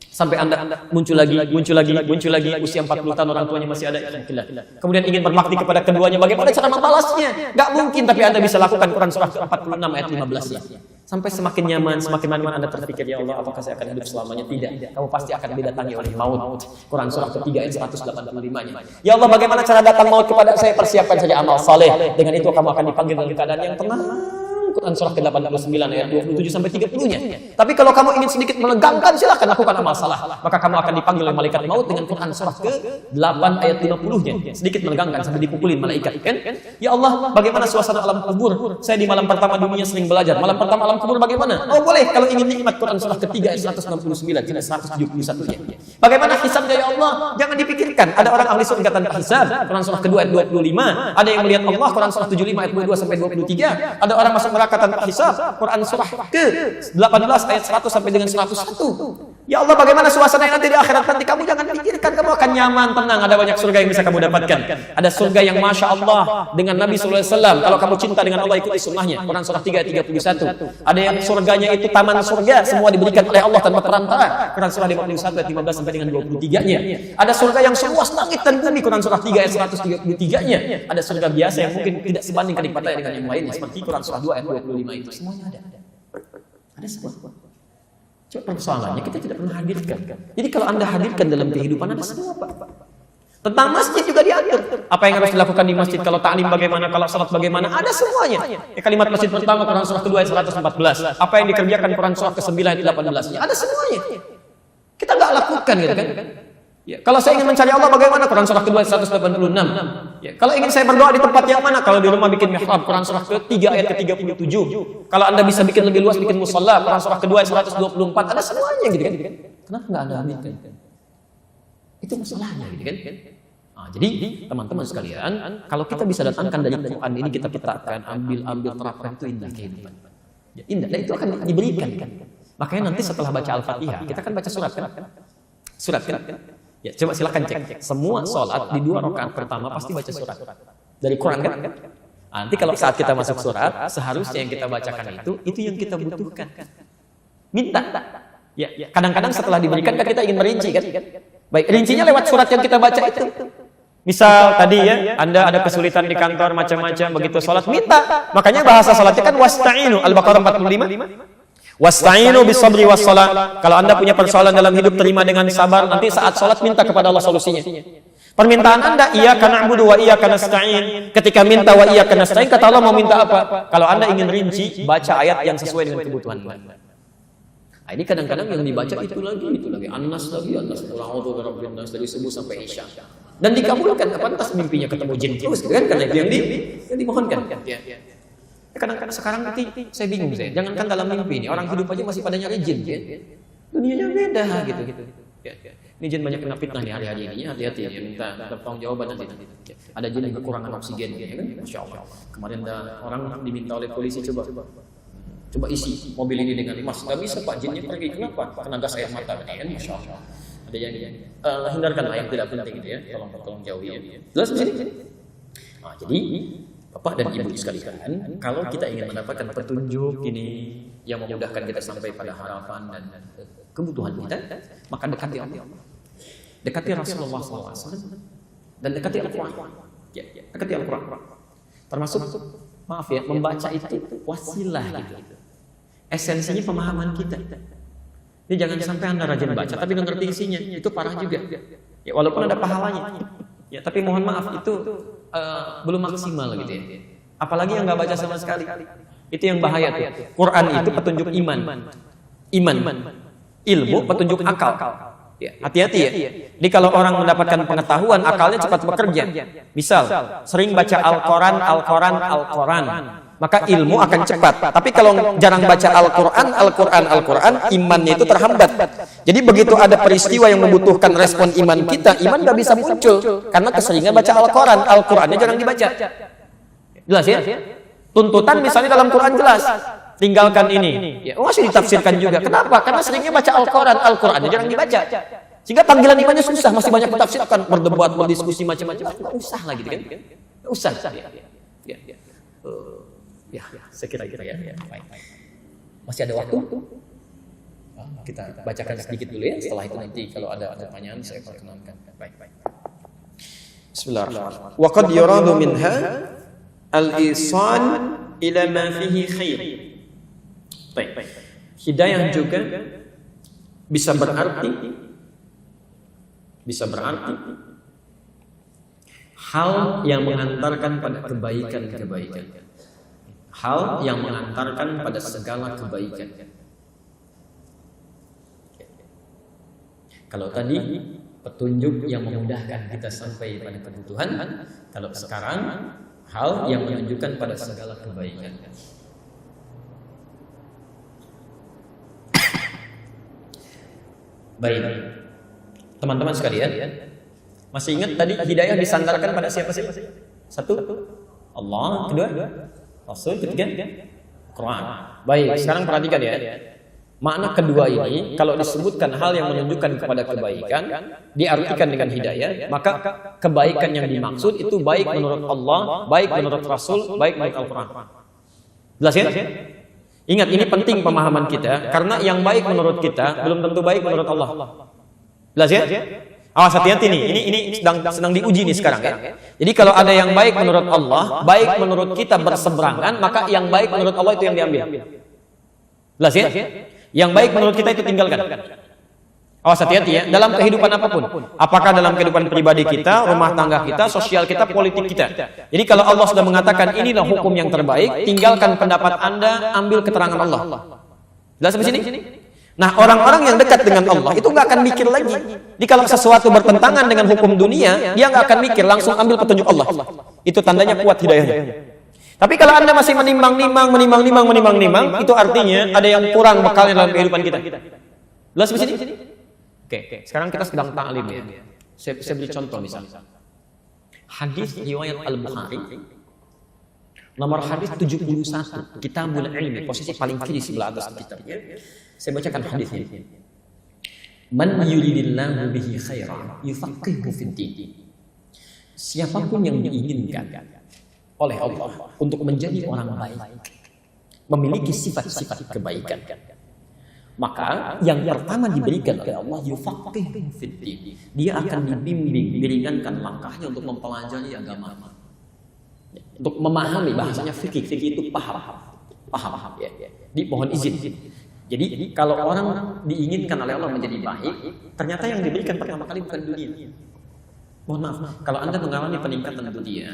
Sampai Anda muncul lagi, usia 40 tahun orang tuanya masih ada, kemudian ingin berbakti kepada keduanya, bagaimana cara membalasnya? Nggak mungkin, tapi Anda bisa lakukan. Quran surah 46 ayat 15-nya. Sampai semakin nyaman Anda terpikir, ya Allah, apakah saya akan hidup selamanya? Tidak, kamu pasti akan didatangi oleh maut. Quran surah ke-3 ayat 185-nya. Ya Allah, bagaimana cara datang maut kepada saya? Persiapkan saja amal saleh. Dengan itu kamu akan dipanggil dalam keadaan yang tenang. Quran surah ke-89 ayat 27 sampai 30-nya. Tapi kalau kamu ingin sedikit menegangkan, silakan lakukan amal salah. Maka kamu akan dipanggil oleh malaikat maut dengan Quran surah ke-8 ayat 50-nya. Sedikit menegangkan sampai dipukulin malaikat, kan? Ya Allah, bagaimana suasana alam kubur? Saya di malam pertama dunia sering belajar. Malam pertama alam kubur bagaimana? Oh, boleh kalau ingin nikmat. Quran surah ke-3 ayat 169 tidak 171-nya. Bagaimana hisabnya, ya Allah? Jangan dipikirkan. Ada orang ahli surga tanpa hisab. Quran surah ke-2 ayat 25. Ada yang melihat Allah. Quran surah 75 ayat 22 sampai 23. Ada orang masuk neraka tanpa hisab. Quran surah ke-18 ayat 100 sampai dengan 101. Ya Allah, bagaimana suasana nanti di akhirat nanti? Kamu jangan pikirkan, kamu akan nyaman, tenang. Ada banyak surga yang bisa kamu dapatkan. Ada surga yang Masya Allah dengan Nabi SAW. Kalau kamu cinta dengan Allah, ikuti sunnahnya. Quran surah 3 ayat 31. Ada yang surganya itu taman surga, semua diberikan oleh Allah tanpa perantara. Quran surah 51 ayat 15 sampai dengan 23-nya. Ada surga yang seluas langit dan bumi. Quran surah 3 ayat 133-nya. Ada surga biasa yang mungkin tidak sebanding kenikmatannya dengan yang lainnya, seperti Quran surah 2 ayat 25 itu. Semuanya ada. Ada semua. Cuma persoalannya kita tidak pernah hadirkan. Jadi kalau Anda hadirkan dalam kehidupan Anda semua, Pak. Tentang masjid juga diatur. Apa yang harus dilakukan di masjid? Kalau ta'lim bagaimana? Kalau salat bagaimana? Ada semuanya. Kalimat masjid pertama Quran surah kedua ayat 114. Apa yang dikerjakan Quran surah ke-9 ayat 18. Ada semuanya. Kita nggak lakukan gitu kan? Ya, kalau saya ingin mencari Allah bagaimana? Quran surah kedua ayat 186. Ya, kalau ingin saya berdoa di tempat yang mana? Kalau di rumah bikin mihrab, Quran surah ke-3 ayat ke-37. Kalau Anda bisa bikin lebih luas, bikin musalla, Quran surah kedua ayat 124. Ada semuanya gitu kan? Kenapa nggak Anda ambilkan? Itu masalahnya gitu kan? Nah, jadi teman-teman sekalian, kalau kita bisa datangkan dari Quran ini kita petakan, ambil terapkan, itu indah kehidupan. Ya, indah, dan itu akan diberikan kan? Makanya nanti setelah baca Al-Fatihah, kita kan baca surat kan? Surat kan? Ya, coba silakan cek. Semua sholat di 2 rakaat pertama pasti baca surat dari Quran kan? Nanti kalau saat kita masuk surat, seharusnya yang kita bacakan itu yang kita butuhkan. Minta. Ya, kadang-kadang setelah diberikan kan kita ingin merinci kan? Baik, rincinya lewat surat yang kita baca itu. Misal tadi ya, Anda ada kesulitan di kantor macam-macam, begitu sholat minta. Makanya bahasa sholatnya kan wasta'inu, Al-Baqarah 45. Wasta'inu bis-sabri was-shalah. Kalau Anda punya persoalan dalam hidup, terima dengan sabar. Nanti saat sholat minta kepada Allah solusinya. Permintaan Anda, iyyaka na'budu wa iyyaka nasta'in. Ketika minta wa iyyaka nasta'in, kata Allah mau minta apa? Kalau Anda ingin rinci, baca ayat yang sesuai dengan kebutuhan Anda. Nah, ini kadang-kadang yang dibaca itu lagi. An-Nas lagi, An-Nas. A'udzu birabbin nas dari subuh sampai isya. Dan dikabulkan, pantas mimpinya ketemu jin terus kan? Karena itu yang dimohonkan. Ya. Kadang-kadang sekarang nanti saya bingung saya. Jangankan dalam mimpi ini, orang hidup aja masih pada nyari jin. Ya. Dunianya beda gitu. Ya. Ini jin banyak kena fitnah nih hari-hari ini. Hati-hati ya, minta pertanggung jawaban nanti. Ya. Ada jin yang kekurangan oksigen ya kan? Masya Allah. Kemarin ada orang diminta oleh polisi coba isi mobil ini dengan emas. Gak bisa Pak, jinnya pergi. Kenapa? Kena gas air mata kan? Masya Allah. Ada yang hindarkanlah yang tidak penting itu ya. Tolong jauhi ya. Jelas di sini? Nah, jadi Bapak dan Ibu sekalian, kalau kita ingin mendapatkan petunjuk ini yang memudahkan kita sampai pada harapan dan kebutuhan kita, maka dekati Allah. Dekati Rasulullah SAW dan dekati Al-Quran. Ya, dekati Al-Quran. Termasuk, maaf ya, membaca itu wasilah gitu. Esensinya pemahaman kita. Jadi jangan sampai Anda rajin baca tapi nggak ngerti isinya, itu parah juga. Ya, walaupun ada pahalanya. Ya, tapi mohon maaf itu belum maksimal gitu ya. Apalagi yang nggak baca sama sekali. Itu yang bahaya tuh. Quran itu petunjuk iman. Ilmu petunjuk akal. Ya, hati-hati ya. Jadi kalau orang mendapatkan pengetahuan, akalnya cepat bekerja. Misal, sering baca Al-Quran, maka ilmu akan cepat. Tapi kalau jarang baca Al-Quran, imannya itu terhambat. Jadi begitu ada peristiwa yang membutuhkan respon iman kita, iman nggak bisa muncul karena keseringan baca Al-Qurannya jarang dibaca. Jelas ya? Tuntutan misalnya dalam Quran jelas, tinggalkan ini. Ya, masih ditafsirkan juga. Kenapa? Karena seringnya baca Al-Qurannya jarang dibaca. Sehingga panggilan imannya susah, masih banyak ditafsirkan, berdebat, berdiskusi macam-macam. Nggak usah lah gitu kan? Nggak usah. Ya, saya kira ya. Baik. Masih ada waktu? Kita bacakan sedikit dulu ya. Setelah itu nanti kalau ada pertanyaan saya perkenankan. Baik. Bismillahirrahmanirrahim. Wa qad yuradu minha al-isal ila ma fihi khair. Baik. Hidayah juga bisa berarti hal yang mengantarkan pada kebaikan. Hal yang mengantarkan pada segala kebaikan. Kalau tadi petunjuk yang memudahkan kita sampai pada kebutuhan, kalau sekarang hal yang menunjukkan pada segala kebaikan. Baik, teman-teman sekalian, masih ingat tadi hidayah disandarkan pada siapa sih? Satu, Allah. Kedua, Rasul. Ketiga, Quran. Baik, sekarang perhatikan ya. Makna kedua ini, kalau disebutkan hal yang menunjukkan kepada kebaikan, diartikan dengan hidayah, maka kebaikan yang dimaksud itu baik menurut Allah, baik menurut Rasul, baik menurut Al-Quran. Jelas ya? Ingat, ini penting pemahaman kita, karena yang baik menurut kita belum tentu baik menurut Allah. Jelas ya? Awas, hati-hati nih, ini sedang diuji nih sekarang ya. Jadi kalau ada yang baik menurut Allah, baik menurut kita berseberangan, maka yang baik menurut Allah itu yang diambil. Jelas ya? Yang baik menurut kita itu tinggalkan. Awas hati-hati ya, dalam kehidupan apapun. Apakah dalam kehidupan pribadi kita, rumah tangga kita, sosial kita, politik kita. Jadi kalau Allah sudah mengatakan inilah hukum yang terbaik, tinggalkan pendapat Anda, ambil keterangan Allah. Jelas sampai sini? Nah, orang-orang yang dekat dengan Allah itu nggak akan mikir lagi. Jadi kalau sesuatu bertentangan dengan hukum dunia, dia nggak akan mikir, langsung ambil petunjuk Allah. Itu tandanya kuat hidayahnya. Tapi kalau Anda masih menimbang-nimbang, itu artinya ada yang kurang bekalnya dalam kehidupan kita. Jelas sampai sini? Oke, sekarang kita sedang ta'lim ya. Saya beri contoh misalnya. Hadis riwayat Al-Bukhari. Nomor hadis 71, Kitabul Ilmi, posisi paling kiri sebelah atas kitabnya. Saya bacakan hadisnya. Man yuridillahu bihi khairan yufaqihuhu fid din. Siapapun yang diinginkan oleh Allah untuk menjadi orang baik, memiliki sifat-sifat kebaikan, maka yang pertama diberikan oleh Allah yufaqihuhu fid din. Dia akan dibimbing, diringankan langkahnya untuk mempelajari agama. Untuk memahami, bahasanya fikih itu paham ya. Mohon izin. Jadi kalau orang diinginkan oleh Allah menjadi baik, ternyata yang diberikan pertama kali bukan dunia. Mohon maaf, kalau Anda mengalami peningkatan dunia,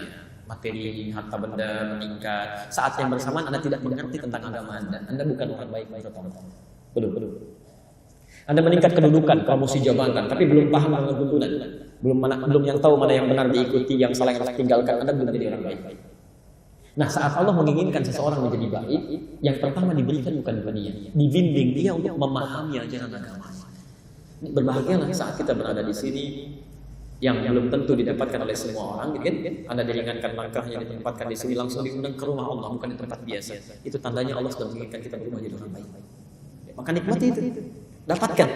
materi, harta benda meningkat, saat yang bersamaan Anda tidak mengerti tentang agama Anda bukan orang baik menurut Allah. Belum. Anda meningkat kedudukan, promosi jabatan, tapi belum paham tentang tuntunan, belum yang tahu mana yang benar diikuti, yang salah yang harus tinggalkan, Anda belum jadi orang baik. Nah, saat Allah menginginkan seseorang menjadi baik, yang pertama diberikan bukan dunia, dibimbing dia untuk memahami ajaran agama. Berbahagialah saat kita berada di sini, yang belum tentu didapatkan oleh semua orang, gitu kan? Anda diringankan langkahnya, ditempatkan di sini, langsung diundang ke rumah Allah, bukan di tempat biasa. Itu tandanya Allah sudah menginginkan kita berubah jadi orang baik. Maka nikmati itu, dapatkan.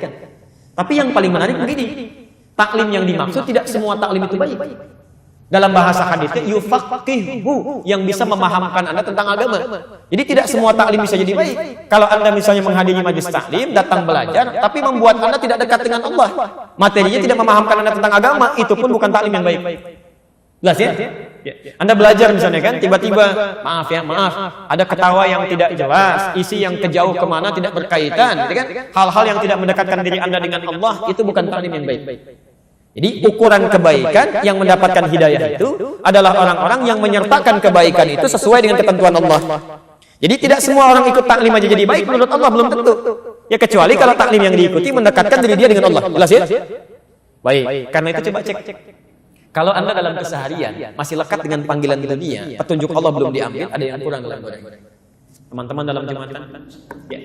Tapi yang paling menarik begini, taklim yang dimaksud tidak semua taklim itu baik. Dalam bahasa hadisnya yufaqihuhu, yang bisa memahamkan Anda tentang agama. Jadi tidak semua taklim bisa jadi baik. Kalau Anda misalnya menghadiri majelis taklim, datang belajar, tapi membuat Anda tidak dekat dengan Allah, materinya tidak memahamkan Anda tentang agama, itu pun bukan taklim yang baik. Jelas ya? Anda belajar misalnya kan, tiba-tiba maaf, ada ketawa yang tidak jelas, isi yang kejauh kemana tidak berkaitan, kan? Hal-hal yang tidak mendekatkan diri Anda dengan Allah, itu bukan taklim yang baik. Jadi ukuran kebaikan yang mendapatkan hidayah itu adalah orang-orang yang menyertakan kebaikan itu sesuai dengan ketentuan Allah. Jadi tidak semua orang ikut taklim aja jadi baik menurut Allah, belum tentu. Ya kecuali kalau taklim yang diikuti mendekatkan diri dia dengan Allah. Jelas ya? Baik, karena itu coba cek. Kalau Anda dalam keseharian masih lekat dengan panggilan dunia, petunjuk Allah belum diambil, ada yang kurang dalam badan. Teman-teman dalam Jumatan, ya.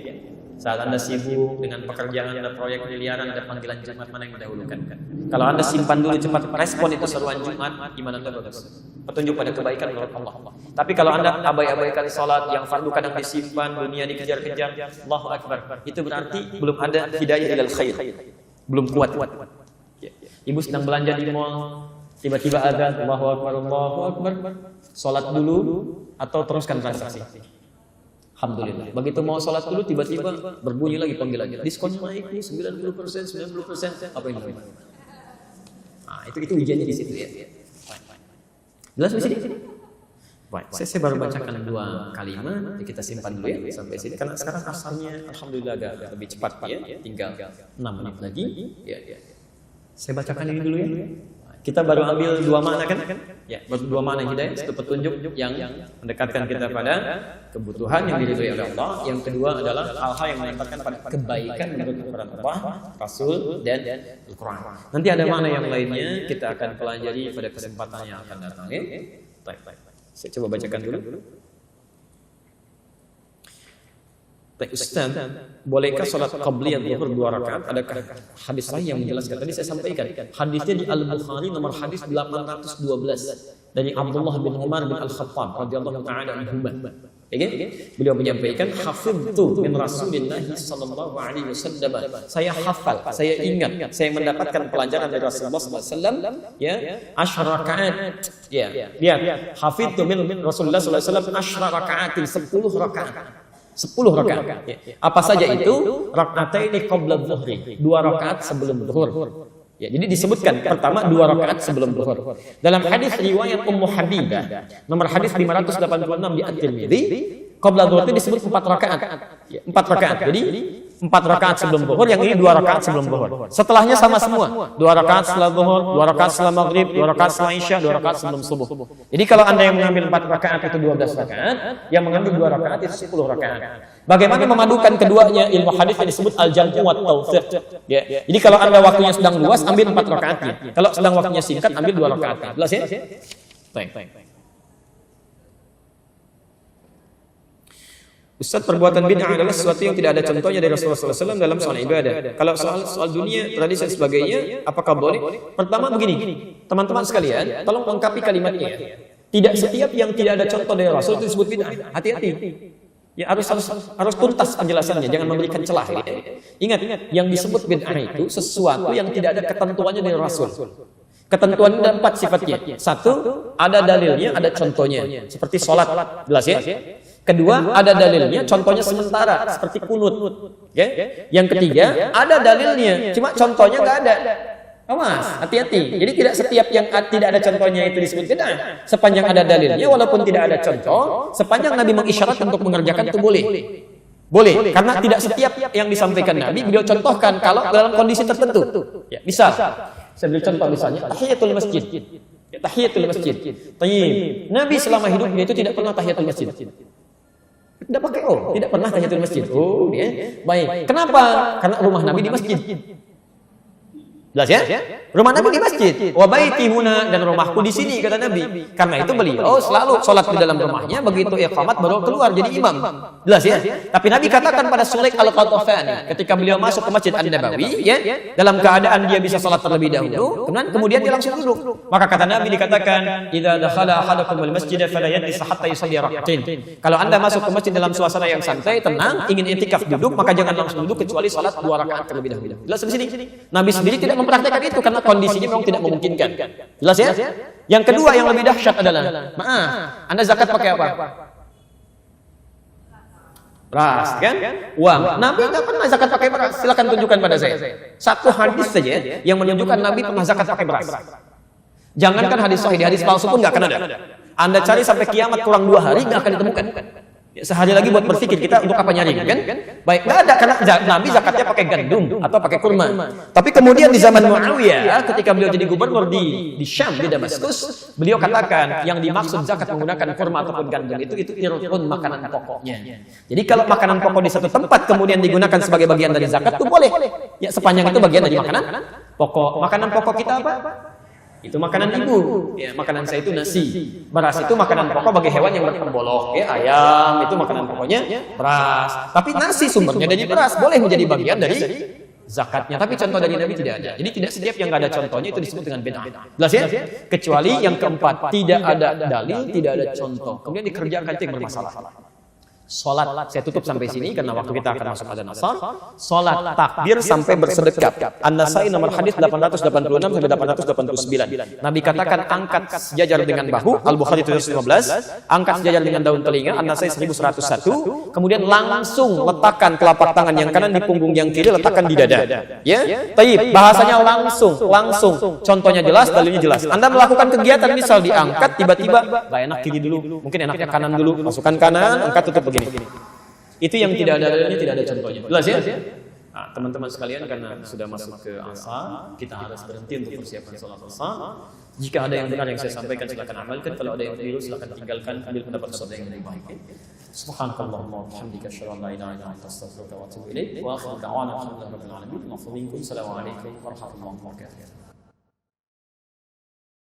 Saat Anda sibuk dengan pekerjaan, ada proyek miliaran, ada panggilan Jumat, mana yang didahulukan? Kalau Anda simpan dulu cepat, respon itu seruan Jumat, iman Anda bagus. Petunjuk pada kebaikan menurut Allah. Tapi kalau Anda abai-abaikan sholat, yang fardu kadang disimpan, dunia dikejar-kejar, Allahu Akbar, itu berarti belum ada hidayah ilal khair, belum kuat. Ibu sedang belanja di mall, tiba-tiba ada Allahu Akbar, sholat dulu atau teruskan transaksi. Alhamdulillah. Begitu mau sholat dulu, tiba-tiba berbunyi lagi panggilannya. Diskonnya naik nih 90%, 90%. Apa ini? Nah, itu ujiannya di situ ya. Jelas di sini? Baik. Saya baru bacakan 2 kalimat. Kita simpan dulu ya sampai sini. Karena sekarang asarnya alhamdulillah agak lebih cepat ya. Tinggal 6 menit lagi. Ya. Saya bacakan ini dulu ya. Kita baru ambil 2 makna kan? Ya, baru 2 makna hidayah, satu petunjuk yang mendekatkan kita pada kebutuhan yang diridhoi oleh Allah. Yang kedua adalah hal-hal yang mengantarkan pada kebaikan menurut aturan Allah, Rasul dan Al-Quran. Nanti ada makna yang lainnya kita akan pelajari pada kesempatan yang akan datang. Ya? Baik. Saya coba bacakan dulu. Ustaz, bolehkah sholat qabliyah zuhur 2 rakaat? Adakah hadis sahih yang menjelaskan? Tadi saya sampaikan hadisnya di Al-Bukhari nomor hadis 812 dari Abdullah bin Umar bin Al-Khattab radhiyallahu taala anhuma. Beliau menyampaikan hafidtu min Rasulillah sallallahu alaihi wasallam. Saya hafal, saya ingat, saya mendapatkan pelajaran dari Rasulullah sallallahu alaihi wasallam ya, 10 rakaat. Ya. Lihat, hafidtu min Rasulullah sallallahu alaihi wasallam 10 rakaatin, 10 rakaat. 10 rakaat. Apa saja itu? Rakataini qabla dhuhri, 2 rakaat sebelum zuhur. Ya, jadi disebutkan pertama 2 rakaat sebelum zuhur. Dalam hadis riwayat Ummu Habibah nomor hadis 586 di At-Tirmidzi, Qabla zuhur itu disebut 4 rakaat. 4 rakaat. Jadi 4 rakaat sebelum zuhur, yang ini 2 rakaat sebelum zuhur. Setelahnya sama semua. 2 rakaat setelah zuhur, 2 rakaat setelah maghrib, 2 rakaat setelah isya, 2 rakaat sebelum subuh. Jadi kalau Anda yang mengambil 4 rakaat itu 12 rakaat, yang mengambil 2 rakaat itu 10 rakaat. Bagaimana memadukan keduanya? Ilmu hadis yang disebut al-jam'u wat tawfiq. Ya. Jadi kalau Anda waktunya sedang luas, ambil 4 rakaatnya. Kalau sedang waktunya singkat, ambil 2 rakaatnya. Jelas ya? Baik. Ustaz, perbuatan bid'ah adalah sesuatu yang tidak ada contohnya dari Rasulullah SAW dalam soal ibadah. Kalau soal dunia, tradisi dan sebagainya, apakah boleh? Pertama begini, teman-teman sekalian, tolong lengkapi kalimatnya. Tidak setiap yang tidak ada contoh dari Rasul itu disebut bid'ah. Hati-hati. Ya harus tuntas penjelasannya, jangan memberikan celah. Ingat, yang disebut bid'ah itu sesuatu yang tidak ada ketentuannya dari Rasul. Ketentuan ada 4 sifatnya. 1, ada dalilnya, ada contohnya. Seperti sholat, jelas ya. Kedua, ada dalilnya, contohnya sementara, seperti kunut. Ya. Yang ketiga, ada dalilnya, cuma contohnya nggak ada. Awas, hati-hati. Jadi tidak setiap yang tidak ada contohnya itu disebut bid'ah. Sepanjang ada dalilnya, walaupun tidak ada contoh, sepanjang Nabi mengisyaratkan untuk mengerjakan itu boleh. Boleh, karena tidak setiap yang disampaikan Nabi beliau contohkan kalau dalam kondisi tertentu. Ya, misal, saya beri contoh misalnya, tahiyatul masjid. Tahiyatul masjid. Tayyib. Nabi selama hidupnya itu tidak pernah tahiyatul masjid. Tidak pakai tidak pernah tahiyatul masjid. Ya. Baik. Kenapa? Karena rumah Nabi di masjid. Jelas ya? Rumah Nabi di masjid. Wa baiti huna, dan rumahku di sini, kata Nabi. Karena itu beliau selalu sholat di dalam rumahnya, begitu iqamat baru keluar jadi imam. Jelas ya? Tapi Nabi katakan pada Sulaik al-Qatafani ketika beliau masuk ke Masjid An-Nabawi, ya, dalam keadaan dia bisa sholat terlebih dahulu, kemudian dia langsung duduk. Maka kata Nabi dikatakan, "Idza dakhala ahadukum al-masjid fala yajlis hatta yusalli rak'atain." Kalau Anda masuk ke masjid dalam suasana yang santai, tenang, ingin i'tikaf duduk, maka jangan langsung duduk kecuali sholat 2 rakaat terlebih dahulu. Jelas di sini? Nabi sendiri tidak mempraktekkan itu karena kondisinya memang tidak memungkinkan. Jelas ya? Yang kedua yang lebih dahsyat adalah, maaf, Anda zakat pakai apa? Beras, kan? Uang. Nabi nggak pernah zakat pakai beras. Silakan tunjukkan pada saya. Satu hadis saja yang menunjukkan Nabi pernah zakat pakai beras. Jangankan hadis sahih, di hadis palsu pun nggak akan ada. Anda cari sampai kiamat kurang 2 hari nggak akan ditemukan. Ya, sehari lagi buat berpikir kita untuk apa nyari, kan? Baik, nggak ada karena Nabi zakatnya pakai gandum atau pakai kurma. Tapi kemudian di zaman Muawiyah, ketika beliau jadi gubernur di Syam, di Damaskus, beliau katakan yang dimaksud zakat menggunakan kurma ataupun gandum itu irfun makanan pokoknya. Jadi kalau makanan pokok di satu tempat kemudian digunakan sebagai bagian dari zakat itu boleh. Ya, sepanjang itu bagian dari makanan pokok. Makanan pokok kita apa? Itu makanan ibu, ya, makanan saya itu nasi. Beras itu makanan pokok bagi hewan yang berpembolok, ya, ayam itu makanan pokoknya beras. Tapi nasi sumbernya dari beras, boleh menjadi bagian dari zakatnya. Tapi contoh dari Nabi tidak ada. Jadi tidak setiap yang nggak ada contohnya itu disebut dengan bid'ah. Jelas ya? Kecuali yang keempat, tidak ada dalil, tidak ada contoh, kemudian dikerjakan itu yang bermasalah. Sholat, saya tutup sampai sini karena waktu kita akan masuk adzan asar. Sholat takbir sampai bersedekap. An-Nasai nomor hadis 886 sampai 889. Nabi katakan angkat sejajar dengan bahu. Al-Bukhari 715. Angkat sejajar dengan daun telinga. An-Nasai 1101. Kemudian langsung letakkan telapak tangan yang kanan di punggung yang kiri, letakkan di dada. Ya, taib. Bahasanya langsung. Contohnya jelas, dalilnya jelas. Anda melakukan kegiatan misal diangkat, tiba-tiba nggak enak kiri dulu, mungkin enaknya kanan dulu. Masukkan kanan, angkat, tutup begini. Itu yang tidak ada dalilnya, tidak ada contohnya. Jelas ya? Nah, teman-teman sekalian, karena sudah masuk ke asar, kita harus berhenti untuk persiapan sholat asar. Jika ada yang benar yang saya sampaikan, silakan amalkan. Kalau ada yang keliru, silakan tinggalkan. Ambil pendapat saudara yang lebih baik. Subhanakallahumma wa bihamdika, asyhadu an la ilaha illa anta, astaghfiruka wa atubu ilaik. Wa akhiru da'wana alhamdulillahi rabbil alamin. Assalamualaikum warahmatullahi wabarakatuh.